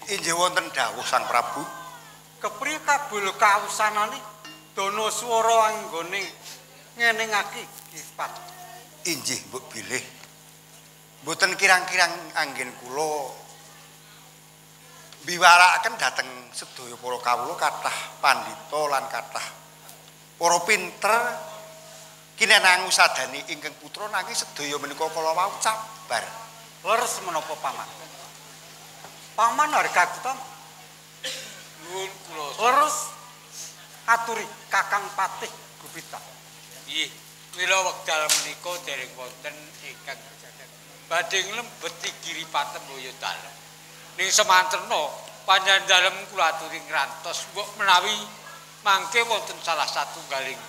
Inggih wonten dawuh Sang Prabu. Kepriye kabul kausanane dana swara anggone ngeningake kipat. Inggih mbok bilih. Mboten kirang-kirang anggen kula biwarakaken dhateng sedaya para kawula kathah pandhita lan kathah para pinter kinenangu sadani ingkang putra nanging sedaya menika kala wau cabar. Leres menapa paman? Paman Hargagutam. Nuwun kula. Leres aturi Kakang Patih Gupita. Nggih, mila wekdal menika dereng wonten ingkang badhe nglembeti Giripaten Boyo dalem. Ning semanterna panjenengan dalem kula aturi ngrantos mbok menawi mangke wonten salah satunggaling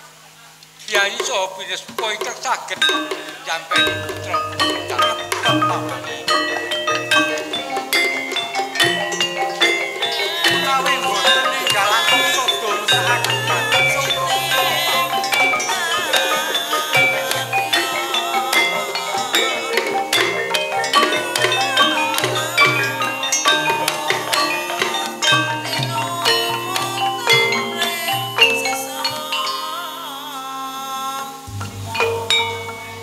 Kyai saha Binespa ingkang saged nyampeni putra menawi boten ninggalaken sedaya sahaken dhateng Sangga.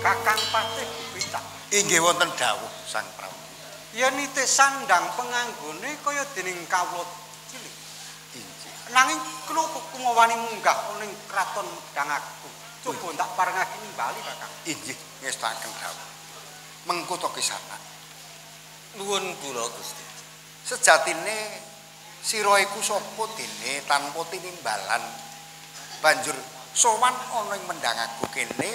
Kakang Patih Gupita. Inggih wonten dawuh Sang Prabu. Yen nitik sandang penganggone kaya dening kawula cilik. Inggih. Nanging kenapa kumawani munggah ning kraton Medang Agung? Coba tak parengake nimbali, Kakang. Inggih ngestaken dawuh. Mengko to kisana. Nuwun kula Gusti. Sejatine sira iku sapa dene tanpa tinimbalan. Banjur sowan ana ing Medang Agung kene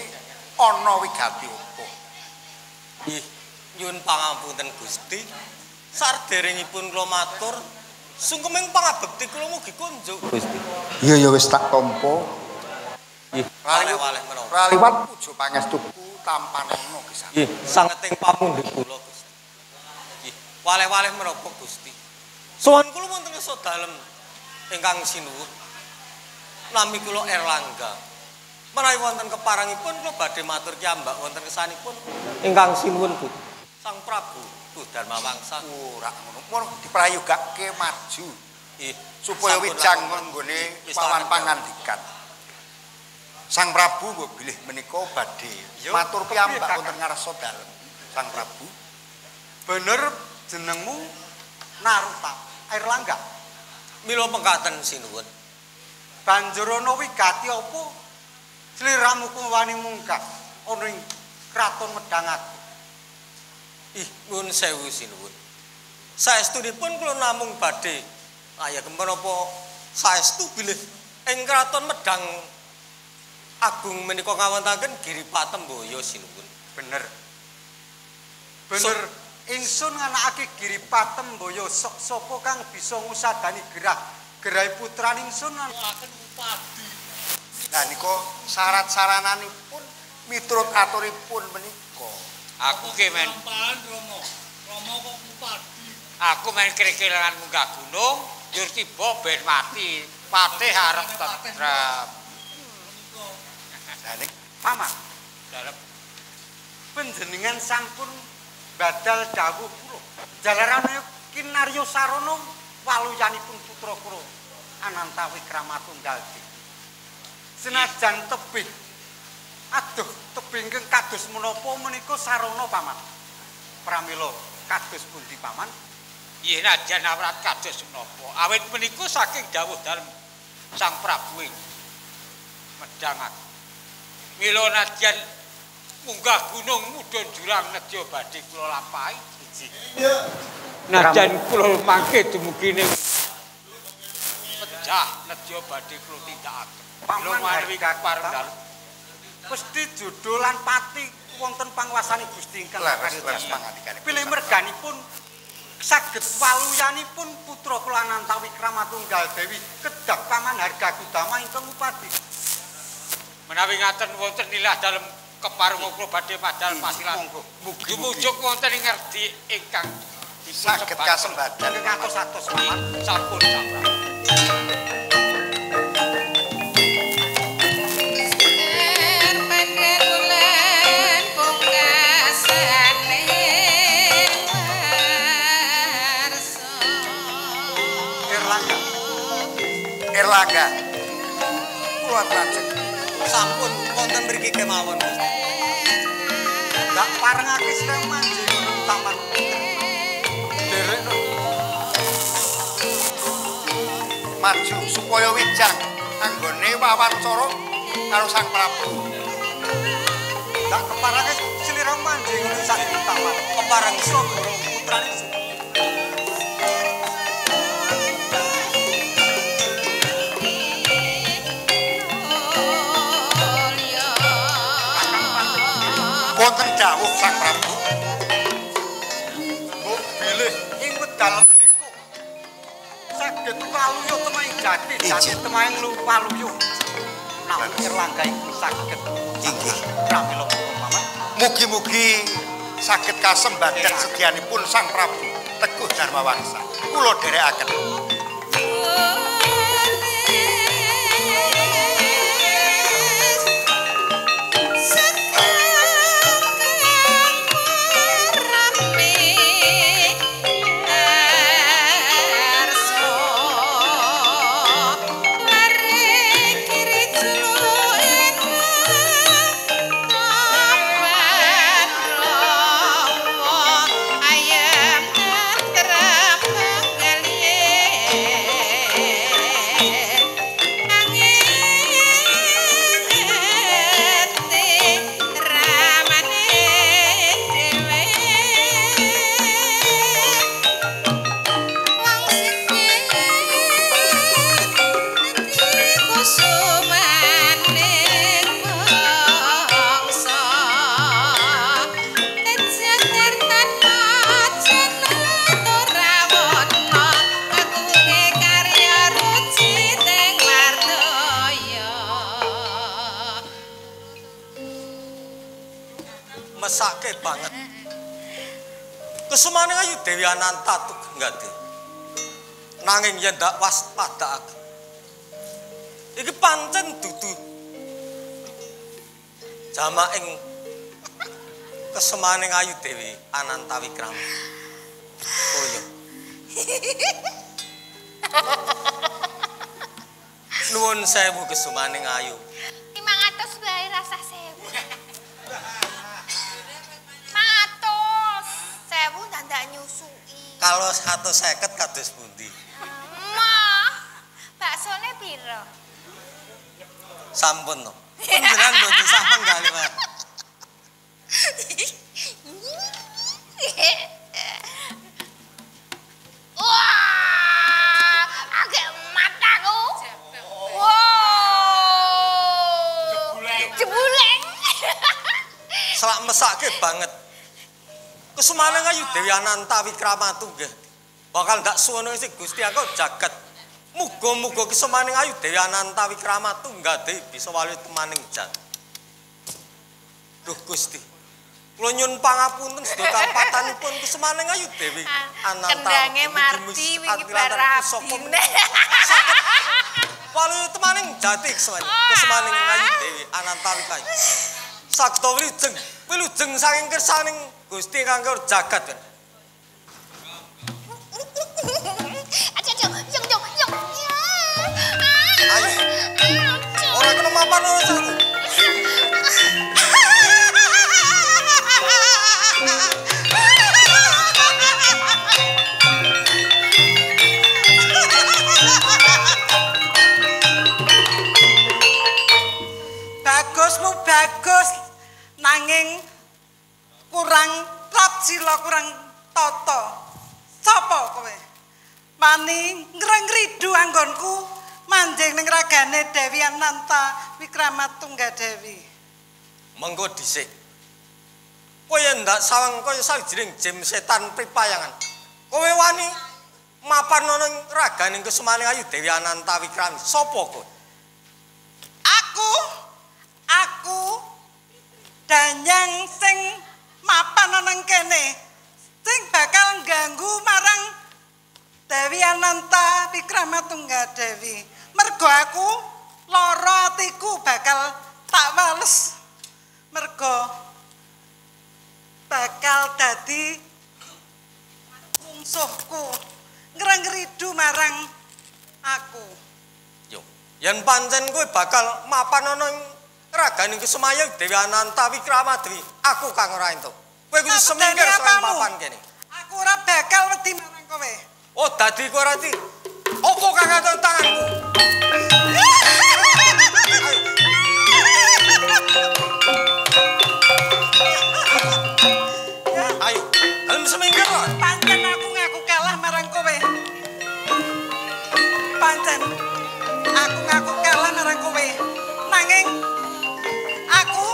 ana wigati apa? Nggih, nyuwun pangapunten Gusti. Sarderengipun kula matur, sungkeming pangabekti kula mugi kunjuk Gusti. Iya ya wis tak tampa. Nggih, waleh-waleh menawa. Praliwat puja pangestuku tampanana Kisah. Nggih, sangeting pamundhut kula Gusti. Nggih, waleh-waleh menapa Gusti. Sowan kula wonten ing dalem ingkang sinuwun. Nami kula Erlangga. Menawi wonten keparangipun kula badhe matur kiambak wonten kesanipun ingkang sinuwun Bu. Sang Prabu Dharma Wangsa. Ora ngono. Mun diprayogake maju. Nggih, supaya wijang nggone pawan pangandikan. Sang Prabu mbok bilih menika badhe matur piyambak wonten ngarsa dalem. Sang Prabu, bener jenengmu Naruta Airlangga. Mila mengkaten sinuwun. Banjur ana wigati apa sliramu wani munggah ana ing kraton Medang aku. Ih, nuwun sewu sinuwun. Saestunipun kula namung badhe ayah menapa saestu bilih ing kraton Medang Agung menika ngawontenaken Giripatemboyo sinuwun. Bener. Bener. Ingsun nganakake Giripatemboyo sapa kang bisa ngusadani gerah putraning ingsun akan upadi. Lah nika syarat-sarananipun miturut aturipun menika. Aku ki men Sampaan Rama. Rama kok upadi. aku men kira-kirangan munggah gunung, njur tiba ben mati. Patih arep tetrap. Lah nek paman Dalem panjenengan sampun badal dawuh kula. Jalarane kinarya sarana waluyanipun putra kula Anantawi Kramatunggal. Senajan tebih aduh tebih ingkang kados menapa menika sarana paman. Pramila kados pundi paman? Yen najan awrat kados menapa. Awit menika saking dawuh dalem Sang Prabu ing Medang aku. Mila najan munggah gunung mudhun jurang nedya badhe kula lampahi. Najan kula mangke dumugi ning pecah nedya badhe kula tindakaken. Paman mawi kaparendal. Gusti judolan pati wonten panguwasani Gusti ingkang leres pangandikanipun. Pilih merganipun saged waluyanipun putra kula Anantawi Kramatunggal Dewi kedah paman harga gudama ingkang upadi. Menawi ngaten wonten nilah dalem keparungu kula badhe padal pasilan. Mugi-mugi wonten ing ngerdi ingkang saged kasembadan ngatos-atos paman. Sampun sampun. Erlangga. Kula lajeng Sampun wonten mriki kemawon Gusti. Ndak parengake sirah manjing taman. Derek maju supaya wijang anggone wawancara karo Sang Prabu. Ndak keparengake slira manjing sak taman. Kepareng Sogoro putrane wonten dawuh Sang Prabu. mbok bilih ing wedal menika saged waluya temaing jati temaing waluya. Namung Erlangga iku saged Inggih. pramila paman. Mugi-mugi saged kasembadan sedyanipun Sang Prabu Teguh Dharma Wangsa. Kula dherekaken. Ayam tentrem penggalih mesake banget. Kesumane ayu Dewi Ananta tuh nggati. Nanging yen ndak waspadake. Iki pancen dudu jamaing kesemaning ayu Dewi Ananta Wikrama. Oh iya. Nuwun sewu kesumaning ayu. 500 bae rasa sewu. 100.000 ndak nyusui. Kalau 150 kados pundi? Mah, baksone piro? Sampun to. Panjenengan mboten sampun kali, Mas. Wah, agak mataku. Wow. Jebuleng. Selak mesake banget. Kesumaning ayu Dewi Ananta Wikrama nggih. Bakal ndak suwono sing Gusti aku jagat. Muga-muga kesumaning ayu Dewi Ananta Wikrama nggadahi bisa wali temaning jan. Duh Gusti. Kula nyuwun pangapunten sedaya patanipun kesumaning ayu Dewi Ananta. Kendange Marti wingi barabine. Wali temaning jati kesumaning ayu Dewi Ananta Wikrama. Sakta wilujeng saking kersaning Gusti kangge jagat. Ayo. Ora kena mapan ora aku. Bagusmu bagus nanging kurang rapsila kurang tata. Sapa kowe? Wani ngrengridu anggonku manjing ning ragane Dewi Ananta Wikrama Tunggadewi. Mengko dhisik. Kowe ndak sawang kaya sawijining jim setan pripayangan. Kowe wani mapan ning raganing kesumaning ayu Dewi Ananta Wikrama. Sapa kowe? Aku danyang sing mapan nang kene. Sing bakal ganggu marang Dewi Ananta Wikrama Tunggadewi. Mergo aku lara atiku bakal tak wales. Mergo bakal dadi mungsuhku ngrengridu marang aku. Yo, yen pancen kowe bakal mapan ana ing raganing Kesumaya Dewi Ananta Wikrama Dewi, aku kang ora entuk. Kowe kudu semingkir saka mapan kene. Aku ora bakal wedi marang kowe. Oh, dadi kowe ora di. Opo kang ngaton tanganku? Ayo, kalem semingkir kok. Pancen aku ngaku kalah marang kowe. Pancen aku ngaku kalah marang kowe. Nanging aku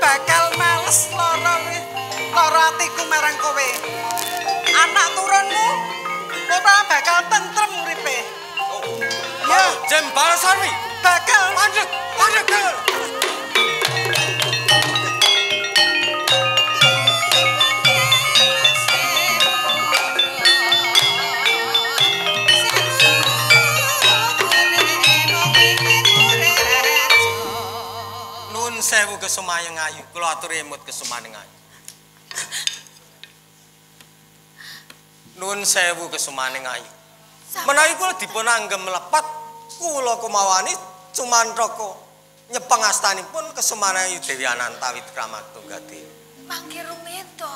bakal males lara atiku marang kowe. Anak turunmu ora bakal tentrem uripe. Ya, Jem Balasarwi bakal mandeg. Nuwun sewu Kesumayeng ayu, kula atur emut Kesumaning ayu. Nuwun sewu Kesumaning ayu. Menawi kula dipun anggem melepat, kula kumawani cumantraka nyepeng astanipun Kesumaning ayu Dewi Ananta Wikrama Tunggadewi. Mangke rumiyin-to.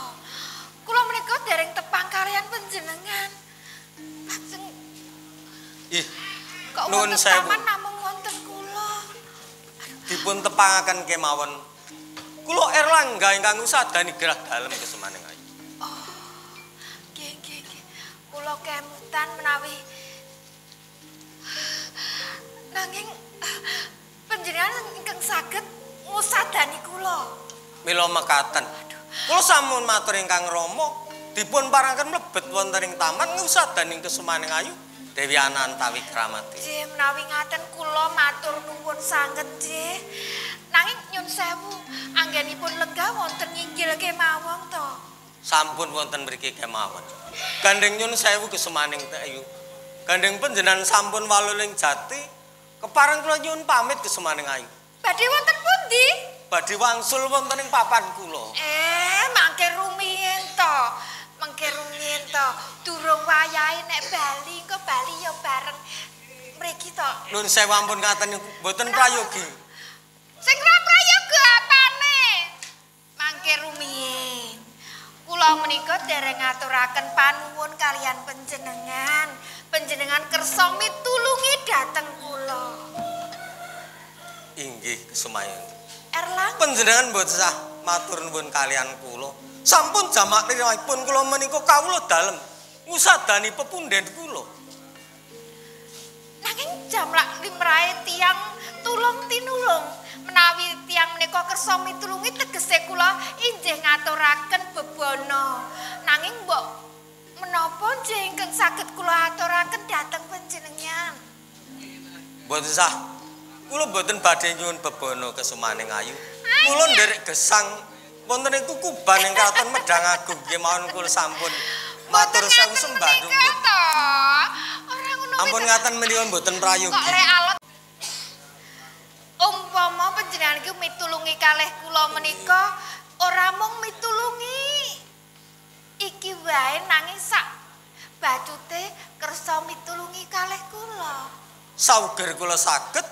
Kula menika dereng tepang karyan panjenengan. Lajeng Ih, kok nuwun wonten sewu. taman namung wonten kula. Dipun tepangaken kemawon. Kula Erlangga ingkang usadani gerah dalem Kesumaning ayu. Nggih. Kula kemutan menawi nanging panjenengan ingkang saged ngusadani kula. Mila mekaten. Kula sampun matur ingkang Rama dipun parangaken mlebet wonten ing taman ngusadani Kesumaning ayu Dewi Ananta Wikrama Dewi. Nggih, menawi ngaten kula matur nuwun sanget nggih. Nanging nyun sewu, anggenipun lenggah wonten nginggil kemawon to. Sampun wonten mriki kemawon. Gandeng nyun sewu kesemaning ayu. Gandeng panjenengan sampun waluling jati, kepareng kula nyuwun pamit kesemaning ayu. Badhe wonten pundi? Badhe wangsul wonten ing papan kula. Mangke rumiyin to. Mangke rumiyin to. Durung wayahe nek Bali, engko Bali ya bareng mriki to. Nuwun sewu ampun ngaten mboten prayogi. Sing ra prayoga apane? Mangke rumiyin. Kula menika dereng ngaturaken panuwun kalian panjenengan. Panjenengan kersa mitulungi dhateng kula. Inggih, Kesumayun. Erlang. Panjenengan mboten sah matur nuwun kalian kula. Sampun jamak rinipun kula menika kawula dalem ngusadani pepunden kula. Nanging jamlak limrahe tiyang tulung tinulung. Menawi tiyang menika kersa mitulungi tegese kula injih ngaturaken bebono. Nanging mbok menapa nggih ingkang saged kula aturaken dhateng panjenengan? Mboten sah. Kula mboten badhe nyuwun bebono kesumaning ayu. Kula nderek gesang wonten ing Kukuban ing Kraton Medang Agung nggih mawon kula sampun matur sewu sembah nuwun. Ampun ngaten menika mboten prayogi. Kok rek alot. Umpama panjenengan iki mitulungi kalih kula menika ora mung mitulungi iki wae nanging sak bacute kersa mitulungi kalih kula. Sauger kula saged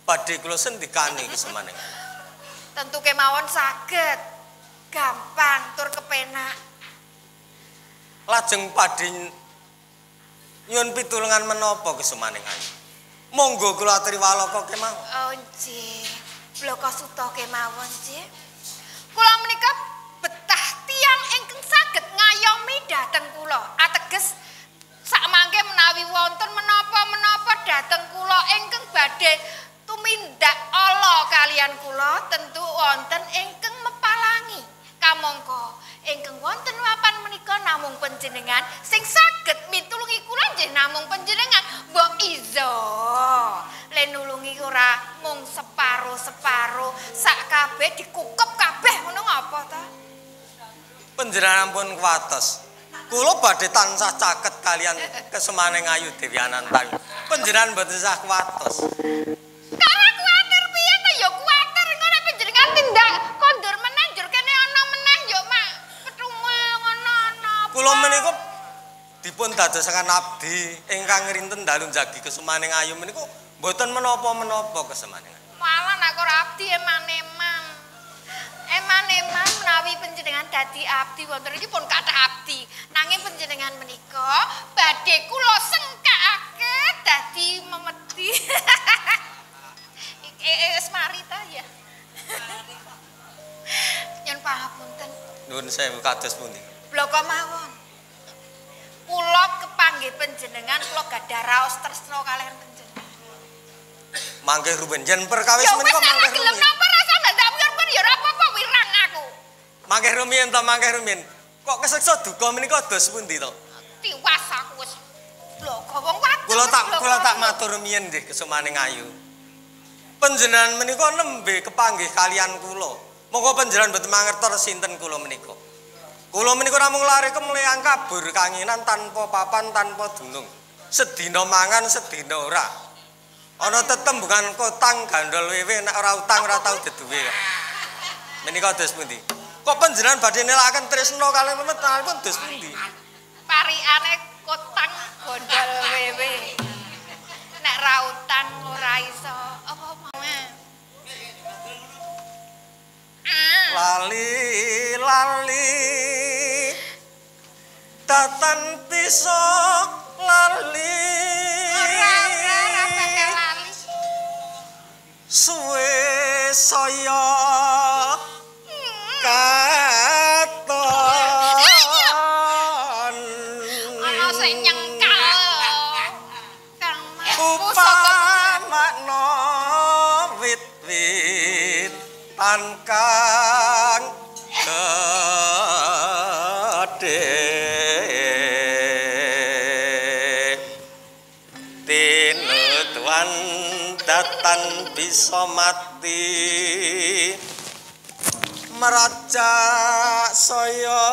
badhe kula sendikane kesumaning. Tentu kemawon saged. Gampang tur kepenak. Lajeng badhe nyuwun pitulungan menapa kesumaning ayu. Monggo kula aturi walaka kemawon. Oh nggih. Bloko suta kemawon nggih. Kula menika betah tiyang ingkang saged ngayomi dhateng kula. Ateges sakmangke menawi wonten menapa-menapa dhateng kula ingkang badhe tumindak ala kalian kula tentu wonten ingkang mepalangi. Kamangka ingkang wonten papan menika namung panjenengan sing saged mitulungi kula nggih namung panjenengan. Mbok iso le nulungi ora mung separo-separo sak kabeh dikukup kabeh ngono ngapa ta? Panjenengan ampun kuwatos. Kula badhe tansah caket kalian kesumaning ayu Dewi Anantawi. Panjenengan mboten sah kuwatos. Kara kuwatir piye ta ya kuwatir engko nek panjenengan tindak kondur meneh njur kene ana meneh ya mak ketungul ngono ana. Kula menika dipun dadosaken abdi ingkang rinten dalu njagi kesumaning ayu menika mboten menapa-menapa kesumaning. Malah nek ora abdi eman-eman. Eman-eman menawi panjenengan dadi abdi wonten iki pun kathah abdi. Nanging panjenengan menika badhe kula sengkakake dadi memedi. Wis mari ta ya. Yen pangapunten. Nuwun sewu kados pundi? Bloko mawon. Kula kepanggih panjenengan kula gadah raos tresna kaliyan panjenengan. Mangke ruben yen perkawis menika mangke gelem napa rasane ndak pun ya ora apa-apa wirang aku. Mangke rumiyin to mangke rumiyin. Kok keseksa duka menika dos pundi to? Tiwas aku wis. Bloko wong wadon. Kula tak matur rumiyin nggih kesumaning ayu. Panjenengan menika nembe kepanggih kalian kula. Monggo panjenengan boten mangertos sinten kula menika. Kula menika namung lare kemleang kabur kanginan tanpa papan tanpa dunung. Sedina mangan sedina ora. Ana tetembungan kotang gandol wewe nek ora utang ora tau deduwe. Menika dos pundi? Kok panjenengan badhe nelaken tresna kaliyan pun dos pundi? Parikane kotang gondol wewe. Nek ra utang ora iso apa mau. Lali datan bisa lali ora bakal lali suwe saya katon ana sing nyengkal kang upamakna wit-wit kang gedhe tinut mandatan bisa mati meraja saya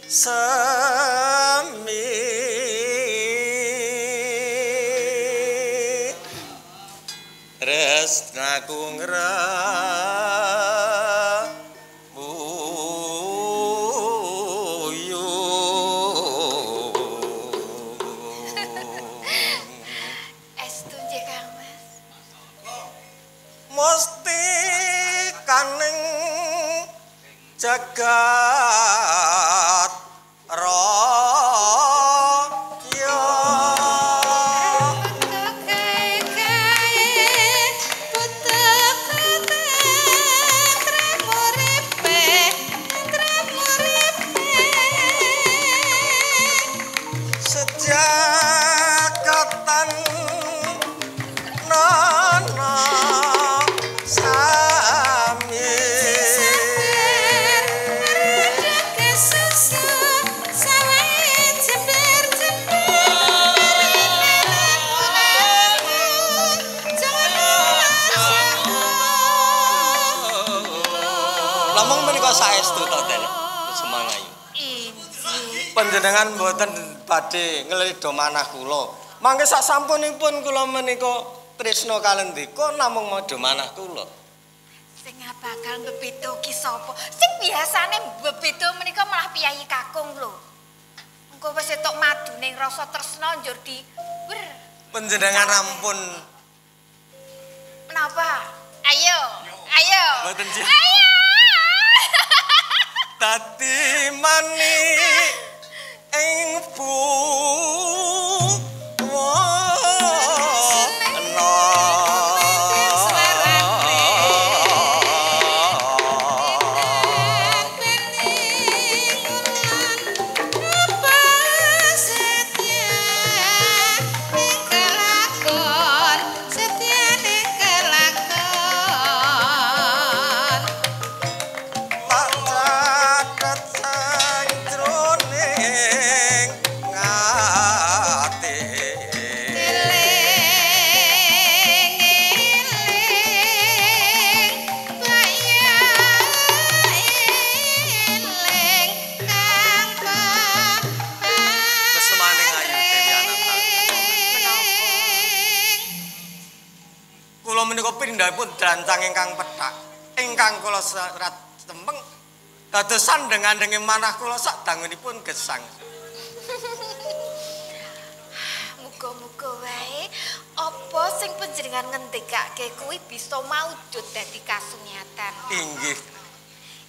semi tresnaku mesti kaning jagat raya sejagatan nana Lamung menika saestu to, Den. Semangayu. Panjenengan mboten badhe nglidho manah kula. Mangke sak sampunipun kula menika tresna kalendika namung madha manah kula. Sing bakal mbebeda ki sapa? Sing biasane mbebeda menika malah Piyayi Kakung lho. Engko wis entuk madune rasa tresna njur di Panjenengan ampun. Menapa? Ayo. Mboten sih. Ayo. Dadi mani ing pindhahipun drancang ingkang pethak ingkang kula serat tembeng dados sandheng-andhenge manah kula sak dangunipun gesang. Muga-muga wae apa sing panjenengan ngendikake kuwi bisa maujud dadi kasunyatan. Inggih.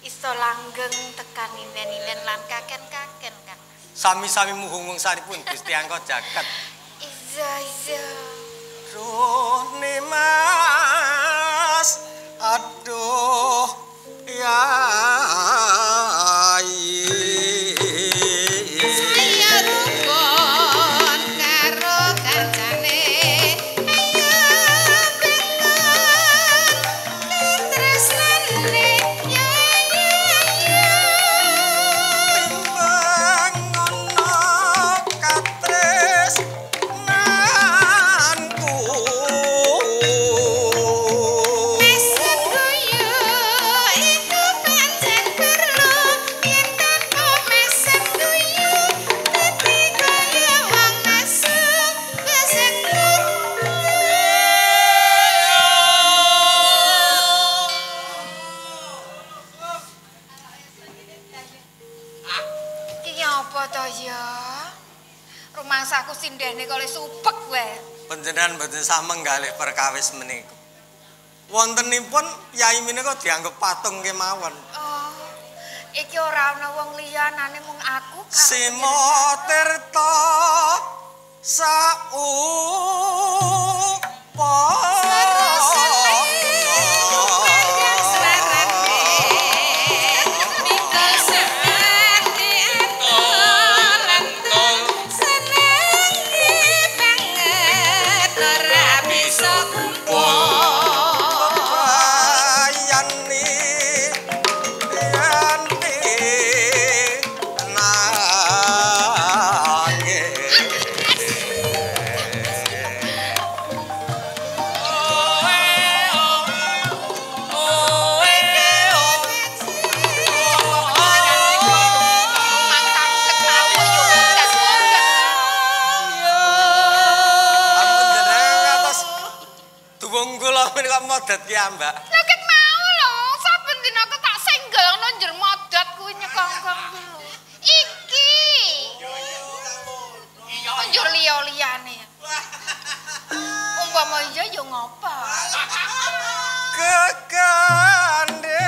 Iso langgeng tekan inden-inden lan kaken-kaken kan. Sami-sami muhung saripun Gusti Angka Jagat. Iya. Rone Mas, aduh Yai. Saya rukun karo kancane. Ayo bener tresnane Timbang ngono katres rumangsaku sindene kali supek wae. Panjenengan mboten sameng kalih perkawis menika. Wontenipun yai menika dianggep patung kemawon. Oh, iki ora ana wong liyanane mung aku karo Simo Tirta saupa. wong kula menika modot ki ambak. Lha ket mau lho, saben dina aku tak senggel ngono njer modot kuwi nyekongkong kuwi lho. Iki. Yo liya-liyane. Umpama iya yo ngopo? Kekande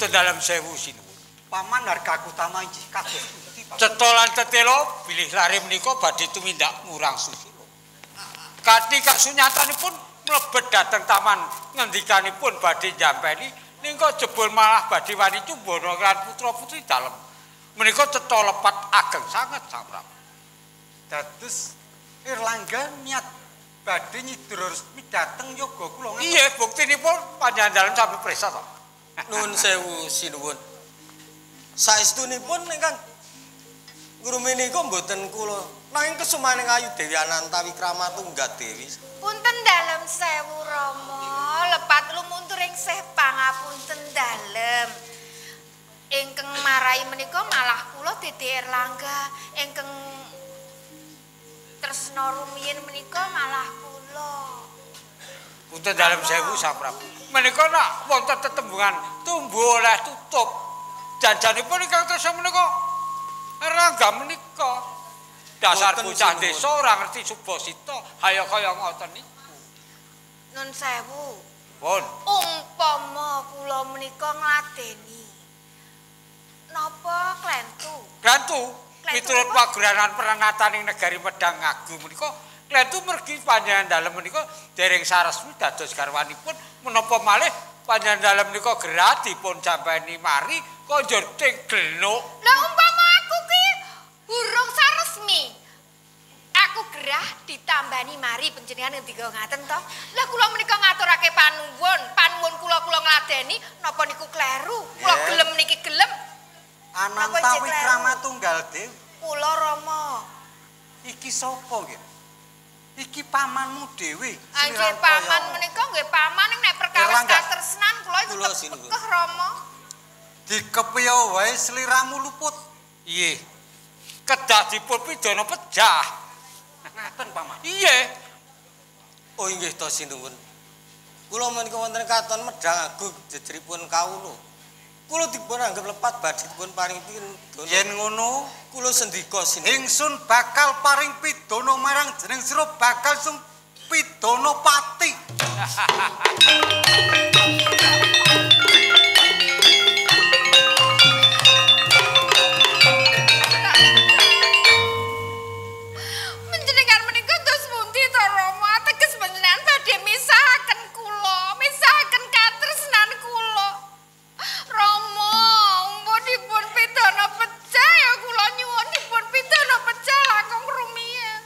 dalam sewu sinuwun. Paman hargaku utama inggih kados pundi, Pak? Cetolan tetelo bilih lare menika badhe tumindak murang susilo. Kanthi kasunyatanipun mlebet dhateng taman ngendikanipun badhe njampeni nika jebul malah badhe wani cumbana lan putra-putri dalem. Menika cetha lepat ageng sanget Sang Prabu. Dados Erlangga niat badhe nyidur resmi dhateng yoga kula. Iya, buktinipun panjenengan dalem sampe prisa to. Nuwun sewu sinuwun. Saestunipun ingkang guru menika mboten kula nanging kesumaning Ayu Dewi Anantawi Kramatunggal Dewi. Punten dalem sewu Rama, lepat lumuntur ing seh pangapunten dalem. Ingkang marai menika malah kula Dede Erlangga, ingkang tresna rumiyin menika malah kula. Punten dalem sewu Sang Prabu. Menika nak wonten tetembungan tumbuh oleh tutup. Janjanipun ingkang tresna menika Erlangga menika. Dasar bocah desa ora ngerti Subasita, kaya ngoten niku. Nun sewu. Pun. Umpama kula menika ngladeni. Napa klentu? Klentu miturut paguranan peranataning negari Medang Agung menika klentu mergi panjenengan dalem menika dereng saresmi dados garwanipun menapa malih panjenengan dalem menika gerah dipun jampeni mari konjur tinggelnuk. Lah umpama aku ki burung saresmi. Aku gerah ditambani mari panjenengan ngendika ngaten to. Lah kula menika ngaturake panuwun kula ngladeni napa niku kleru? Kula gelem niki gelem. Anantawi Kramatunggal Dewi. Kula Rama. Iki sapa nggih? Iki pamanmu dhewe. Nggih paman menika nggih paman nek perkawis katresnan kula iku tekeh Rama. Dikepiya wae sliramu luput. Iye. Kedah dipun pidana pejah. Ngaten paman. Iye. Oh inggih to sinuwun. Kula menika wonten katon Medang Agung jejeripun kawula. Kula dipun anggap lepat badhe dipun paring pidana. Yen ngono, kula sendika sinuwun. Ingsun bakal paring pidana marang jeneng sira bakal sung pidana pati. Menjenengan menika dos pundi to Rama? Ateges panjenengan badhe misahaken kula, misahaken katresnan kula. Rama, umpama dipun pidana pecah ya kula nyuwun dipun pidana pecah langkung rumiyin.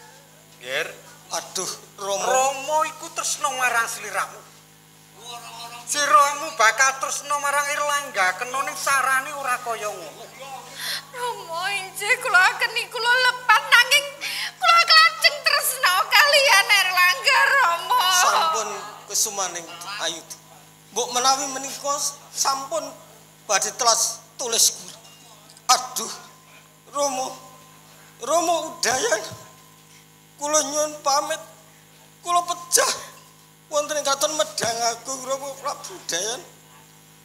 Yer, aduh Rama. Rama iku tresna marang sliramu. Siramu bakal tresna marang Erlangga kena ning sarane ora kaya ngono. Rama, injih kula keni kula lepat nanging kula klajeng tresna kaliyan Erlangga Rama. Sampun kesumaning Ayu. Mbok menawi menika sampun badhe telas tulis kula. Aduh, Romo Udayan. Kula nyuwun pamit. Kula pejah wonten ing katon Medang Agung Romo Prabu Udayan.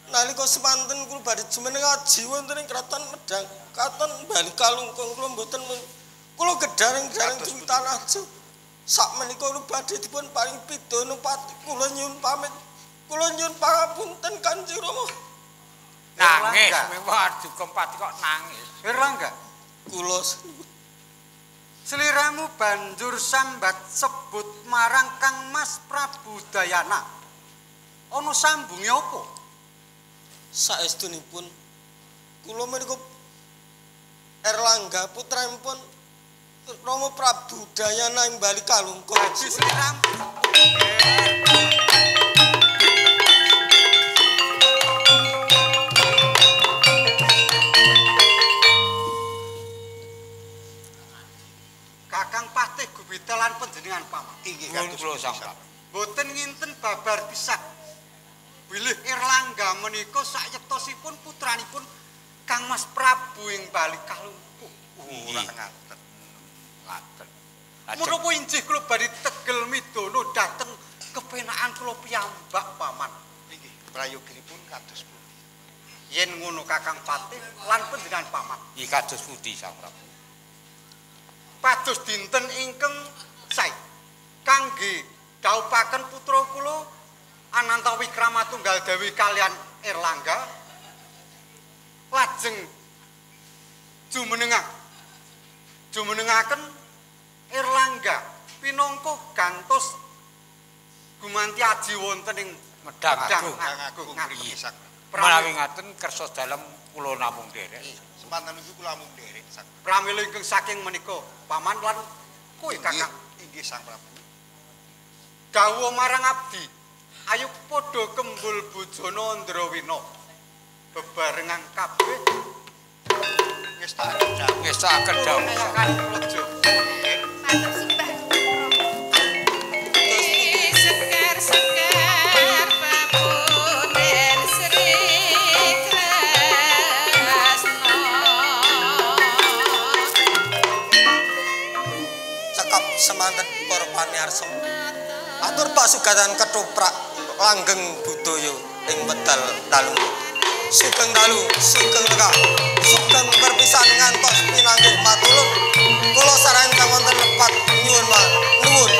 nalika semanten kula badhe jumeneng ngaji wonten ing Kraton Medang katon bali kalungkung kula mboten kula gedaring-gedaring cuwitan aja sakmenika kula badhe dipun paring pidana pati kula nyuwun pamit kula nyuwun pangapunten Kanjeng Rama nangis mewah dikompati kok nangis Erlangga kula seliramu banjur sambat sebut marang Kang Mas Prabu Dayana ana sambunge apa saestunipun kula menika Erlangga putranipun Rama Prabu Dayana ing bali kalungkung Haji Sliramu Kakang Patih Gubita lan panjenengan paman. Inggih kula sang Prabu. Boten nginten babar pisan. Bilih Erlangga menika sayektosipun putranipun Kang Mas Prabu ing bali kalungkung. Ora ngaten. Ngaten. Menapa injih kula badhe tegel midana dhateng kepenakan kula piyambak paman. Inggih, prayoginipun kados pundi? Yen ngono Kakang Patih lan panjenengan paman. Iki kados pundi sang Prabu? Pados dinten ingkang sae kangge dhaupaken putra kula Ananta Wikramatunggal Dewi kalian Erlangga lajeng jumenengaken Erlangga pinangka gantos gumanti aji wonten ing Medang Agung. Menawi ngaten kersa dalem kula namung derek. Semanten niku kula mung nderek sak. Pramila ingkang saking menika paman lan kowe Kakang Inggih Sang Prabu. Dawuh marang abdi ayo padha kembul bojana Ndrawina bebarengan kabeh ngestaken dawuh kan Raja. Matur sembah seker-seker babunen Sri Kresna cekap semanten para paniarsa atur pasugatan ketoprak langgeng budaya ing medal dalu sugeng dalu sugeng lega sugeng perpisahan ngantos pinanggih matulun kula saran wonten lepat nyuwun nuwun